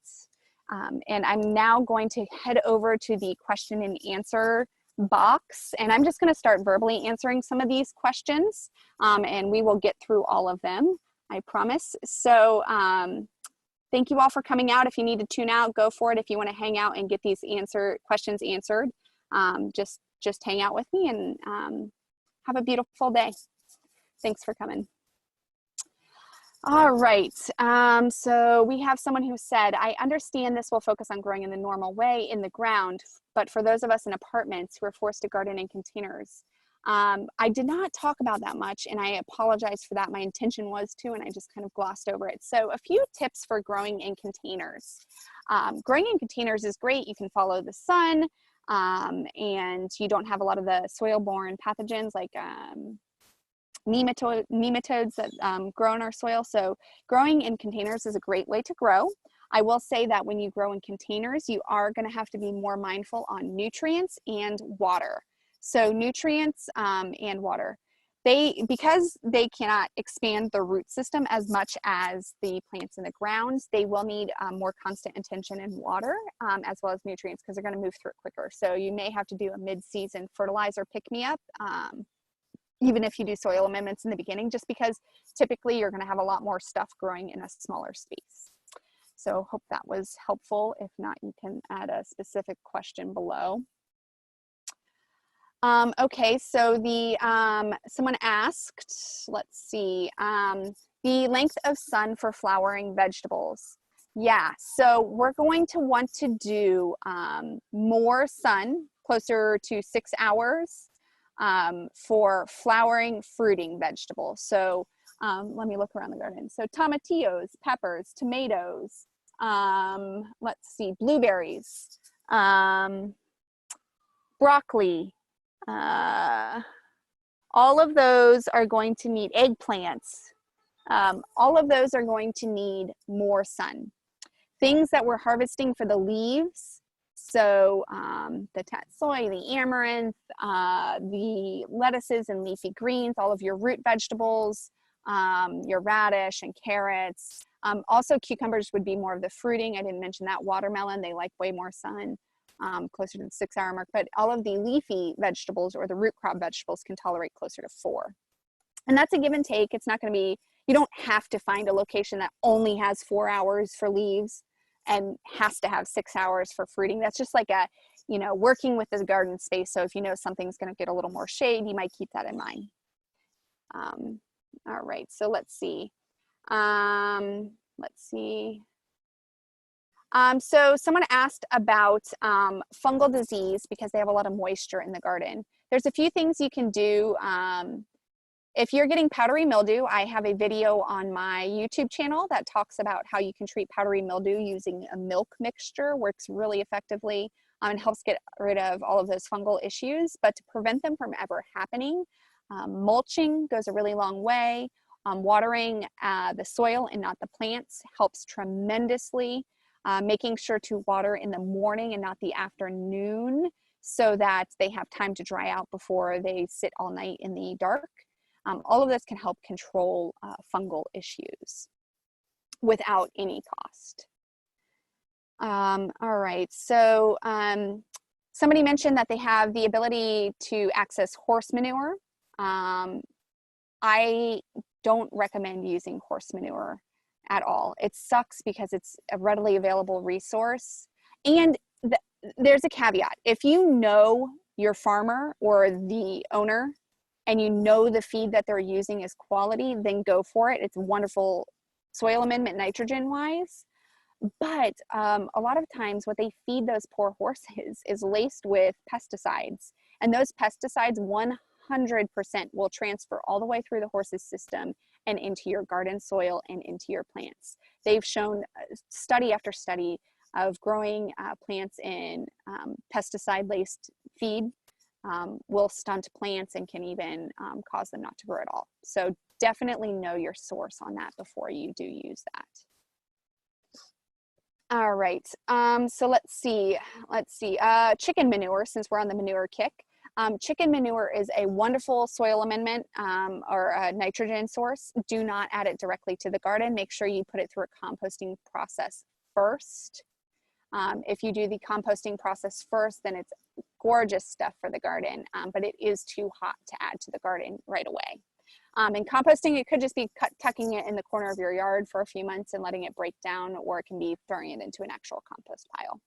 And I'm now going to head over to the question and answer box, and I'm just going to start verbally answering some of these questions, and we will get through all of them, I promise. So thank you all for coming out. If you need to tune out, go for it. If you want to hang out and get these questions answered, just hang out with me, and have a beautiful day. Thanks for coming. All right, so we have someone who said, I understand this will focus on growing in the normal way in the ground, but for those of us in apartments who are forced to garden in containers, I did not talk about that much, and I apologize for that. My intention was to, and I just kind of glossed over it. So a few tips for growing in containers. Growing in containers is great. You can follow the sun, and you don't have a lot of the soil-borne pathogens like nematodes that grow in our soil. So growing in containers is a great way to grow. I will say that when you grow in containers, you are going to have to be more mindful on nutrients and water. So nutrients and water. Because they cannot expand the root system as much as the plants in the ground, they will need more constant attention in water as well as nutrients, because they're going to move through it quicker. So you may have to do a mid-season fertilizer pick-me-up, even if you do soil amendments in the beginning, just because typically you're going to have a lot more stuff growing in a smaller space. So hope that was helpful. If not, you can add a specific question below. Okay, so someone asked, let's see, the length of sun for flowering vegetables. Yeah, so we're going to want to do more sun, closer to 6 hours, for flowering fruiting vegetables. So let me look around the garden. So tomatillos, peppers, tomatoes, let's see, blueberries, broccoli, all of those are going to need eggplants. All of those are going to need more sun. Things that we're harvesting for the leaves, so the tatsoi, the amaranth, the lettuces and leafy greens, all of your root vegetables, your radish and carrots. Also cucumbers would be more of the fruiting. I didn't mention that. Watermelon, they like way more sun, closer to the 6 hour mark, but all of the leafy vegetables or the root crop vegetables can tolerate closer to 4. And that's a give and take. It's not going to be, you don't have to find a location that only has 4 hours for leaves and has to have 6 hours for fruiting. That's just like a, working with the garden space. So if you know something's going to get a little more shade, you might keep that in mind. All right, so let's see. So someone asked about fungal disease because they have a lot of moisture in the garden. There's a few things you can do. If you're getting powdery mildew, I have a video on my YouTube channel that talks about how you can treat powdery mildew using a milk mixture. Works really effectively and helps get rid of all of those fungal issues. But to prevent them from ever happening, mulching goes a really long way. Watering the soil and not the plants helps tremendously. Making sure to water in the morning and not the afternoon so that they have time to dry out before they sit all night in the dark. All of this can help control fungal issues without any cost. All right, so somebody mentioned that they have the ability to access horse manure. I don't recommend using horse manure at all. It sucks because it's a readily available resource. And there's a caveat. If you know your farmer or the owner and you know the feed that they're using is quality, then go for it. It's wonderful soil amendment nitrogen wise. But a lot of times what they feed those poor horses is laced with pesticides. And those pesticides 100% will transfer all the way through the horse's system and into your garden soil and into your plants. They've shown study after study of growing plants in pesticide-laced feed will stunt plants and can even cause them not to grow at all. So definitely know your source on that before you do use that. All right, so let's see. Chicken manure, since we're on the manure kick. Chicken manure is a wonderful soil amendment or a nitrogen source. Do not add it directly to the garden. Make sure you put it through a composting process first. If you do the composting process first, then it's gorgeous stuff for the garden, but it is too hot to add to the garden right away. And composting, it could just be tucking it in the corner of your yard for a few months and letting it break down, or it can be throwing it into an actual compost pile.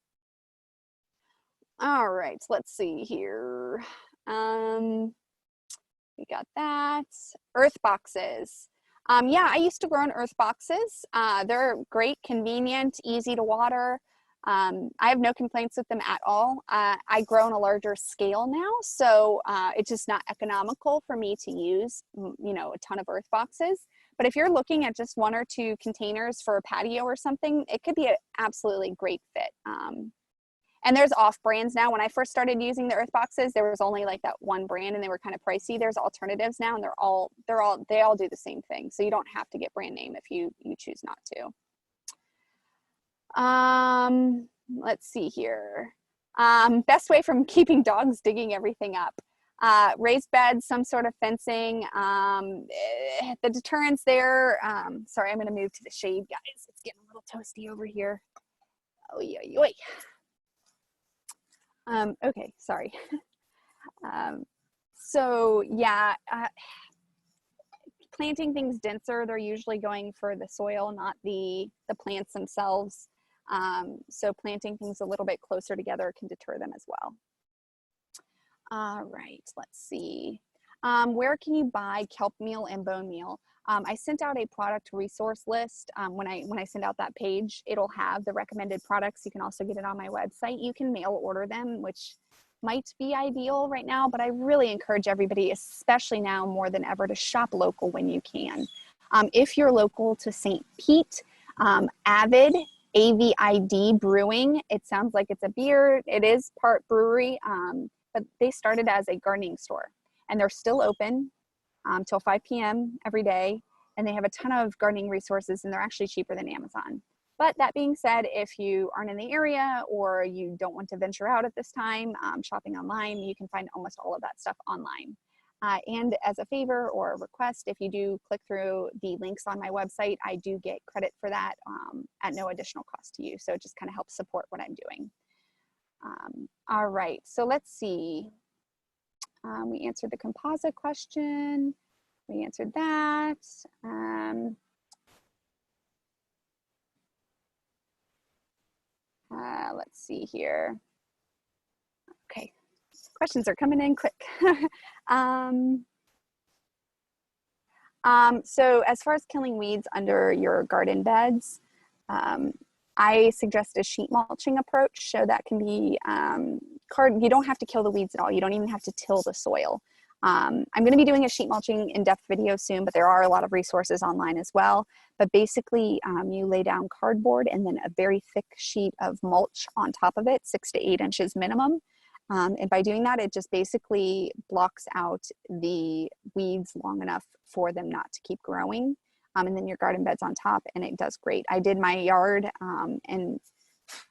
All right, let's see here. We got that. Earth boxes. Yeah, I used to grow in earth boxes. They're great, convenient, easy to water. I have no complaints with them at all. I grow on a larger scale now, so it's just not economical for me to use, a ton of earth boxes. But if you're looking at just 1 or 2 containers for a patio or something, it could be an absolutely great fit. And there's off brands now. When I first started using the earth boxes, there was only like that one brand and they were kind of pricey. There's alternatives now, and they all do the same thing. So you don't have to get brand name if you choose not to. Let's see here. Best way from keeping dogs digging everything up. Raised beds, some sort of fencing. The deterrence there, sorry, I'm gonna move to the shade, guys. It's getting a little toasty over here. Oh, yeah. Okay, sorry. So yeah, planting things denser, they're usually going for the soil, not the plants themselves. So planting things a little bit closer together can deter them as well. All right, let's see. Where can you buy kelp meal and bone meal? I sent out a product resource list. When I send out that page, it'll have the recommended products. You can also get it on my website. You can mail order them, which might be ideal right now, but I really encourage everybody, especially now more than ever, to shop local when you can. If you're local to St. Pete, Avid, AVID Brewing, it sounds like it's a beer. It is part brewery, but they started as a gardening store, and they're still open till 5 p.m. every day, and they have a ton of gardening resources, and they're actually cheaper than Amazon. But that being said, if you aren't in the area or you don't want to venture out at this time, shopping online, you can find almost all of that stuff online. And as a favor or a request, if you do click through the links on my website, I do get credit for that at no additional cost to you. So it just kind of helps support what I'm doing. All right, so let's see. We answered the composite question. We answered that. Let's see here. Okay, questions are coming in quick. So as far as killing weeds under your garden beds, I suggest a sheet mulching approach. So that can be you don't have to kill the weeds at all. You don't even have to till the soil. I'm going to be doing a sheet mulching in-depth video soon, but there are a lot of resources online as well. But basically, you lay down cardboard and then a very thick sheet of mulch on top of it, 6 to 8 inches minimum. And by doing that, it just basically blocks out the weeds long enough for them not to keep growing. And then your garden bed's on top, and it does great. I did my yard, and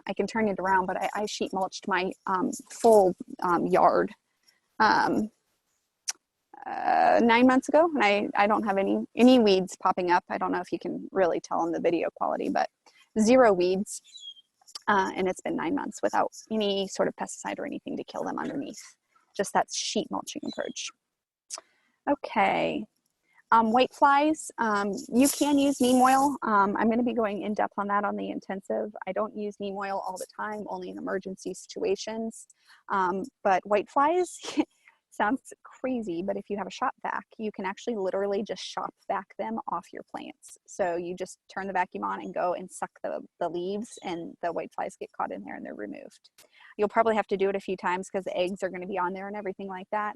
I can turn it around, but I sheet mulched my full yard 9 months ago, and I don't have any weeds popping up. I don't know if you can really tell on the video quality, but 0 weeds. And it's been 9 months without any sort of pesticide or anything to kill them underneath. Just that sheet mulching approach. Okay. White flies, you can use neem oil. I'm going to be going in depth on that on the intensive. I don't use neem oil all the time, only in emergency situations. But white flies, Sounds crazy, but if you have a shop vac, you can actually literally just shop vac them off your plants. So you just turn the vacuum on and go and suck the leaves, and the whiteflies get caught in there and they're removed. You'll probably have to do it a few times because the eggs are going to be on there and everything like that.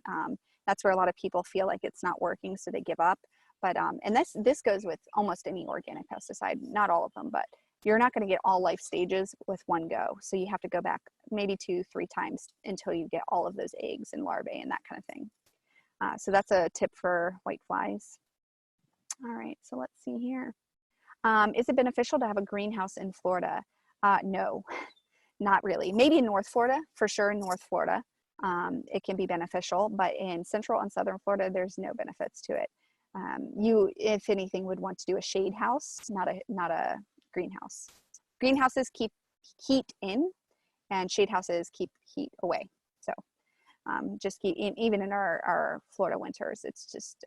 That's where a lot of people feel like it's not working, so they give up. But and this goes with almost any organic pesticide, not all of them, but you're not going to get all life stages with one go. So you have to go back maybe 2-3 times until you get all of those eggs and larvae and that kind of thing. So that's a tip for whiteflies. All right, so let's see here. Is it beneficial to have a greenhouse in Florida? No, not really. Maybe in North Florida, for sure in North Florida. It can be beneficial, but in Central and Southern Florida, there's no benefits to it. You, if anything, would want to do a shade house, not a greenhouse. Greenhouses keep heat in, and shade houses keep heat away. So just keep, even in our Florida winters, it's just,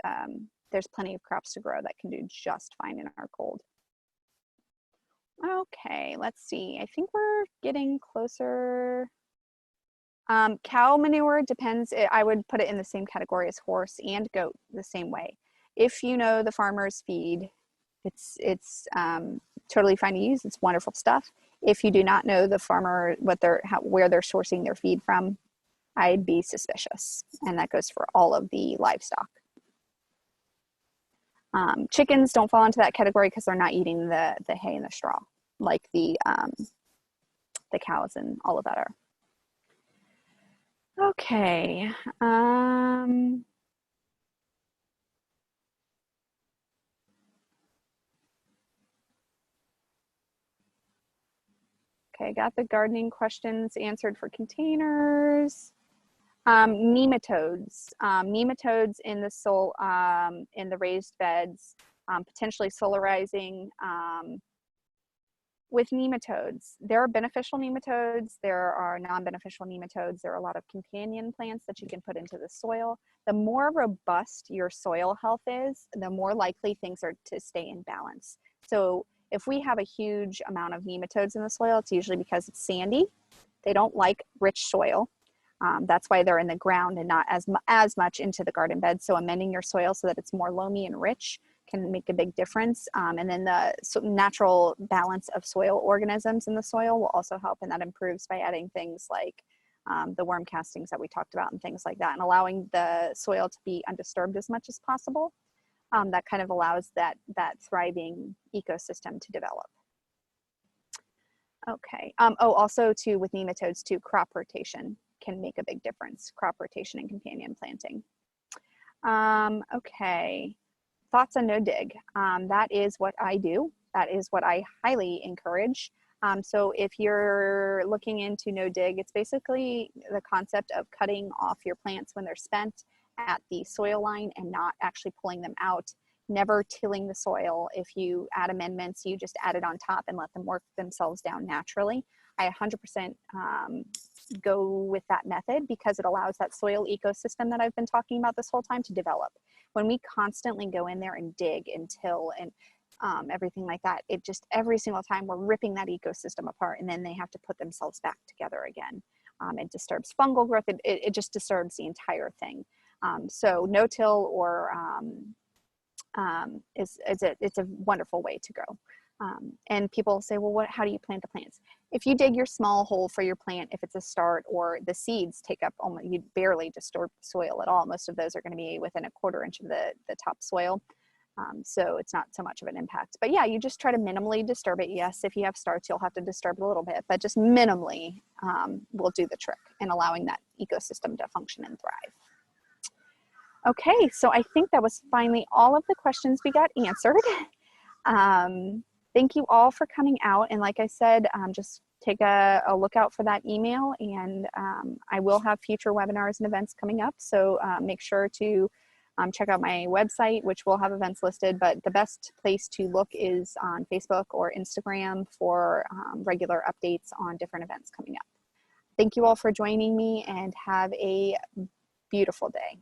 there's plenty of crops to grow that can do just fine in our cold. Okay, let's see. I think we're getting closer. Cow manure depends. I would put it in the same category as horse and goat the same way. If you know the farmer's feed, it's totally fine to use. It's wonderful stuff. If you do not know the farmer, where they're sourcing their feed from, I'd be suspicious. And that goes for all of the livestock. Chickens don't fall into that category because they're not eating the hay and the straw like the cows and all of that are. Okay. Okay, got the gardening questions answered for containers. Nematodes. Nematodes in the soil, in the raised beds, potentially solarizing. With nematodes, there are beneficial nematodes, there are non-beneficial nematodes, there are a lot of companion plants that you can put into the soil. The more robust your soil health is, the more likely things are to stay in balance. So if we have a huge amount of nematodes in the soil, it's usually because it's sandy. They don't like rich soil. That's why they're in the ground and not as much into the garden bed. So amending your soil so that it's more loamy and rich can make a big difference. And then the natural balance of soil organisms in the soil will also help, and that improves by adding things like the worm castings that we talked about and things like that, and allowing the soil to be undisturbed as much as possible. That kind of allows that thriving ecosystem to develop. Okay. Oh, also too, with nematodes too, crop rotation can make a big difference. Crop rotation and companion planting. Okay. Thoughts on no dig. That is what I do. That is what I highly encourage. So if you're looking into no dig, it's basically the concept of cutting off your plants when they're spent at the soil line and not actually pulling them out, never tilling the soil. If you add amendments, you just add it on top and let them work themselves down naturally. I 100% go with that method because it allows that soil ecosystem that I've been talking about this whole time to develop. When we constantly go in there and dig and till and everything like that, it just, every single time we're ripping that ecosystem apart, and then they have to put themselves back together again. It disturbs fungal growth. It just disturbs the entire thing. So no-till or it's a wonderful way to go. And people say, well, how do you plant the plants? If you dig your small hole for your plant, if it's a start, or the seeds take up almost, you barely disturb soil at all. Most of those are going to be within a 1/4 inch of the top soil. So it's not so much of an impact. But yeah, you just try to minimally disturb it. Yes, if you have starts, you'll have to disturb it a little bit, but just minimally will do the trick in allowing that ecosystem to function and thrive. Okay, so I think that was finally all of the questions we got answered. Thank you all for coming out. And like I said, just take a look out for that email, and I will have future webinars and events coming up. So make sure to check out my website, which will have events listed, but the best place to look is on Facebook or Instagram for regular updates on different events coming up. Thank you all for joining me, and have a beautiful day.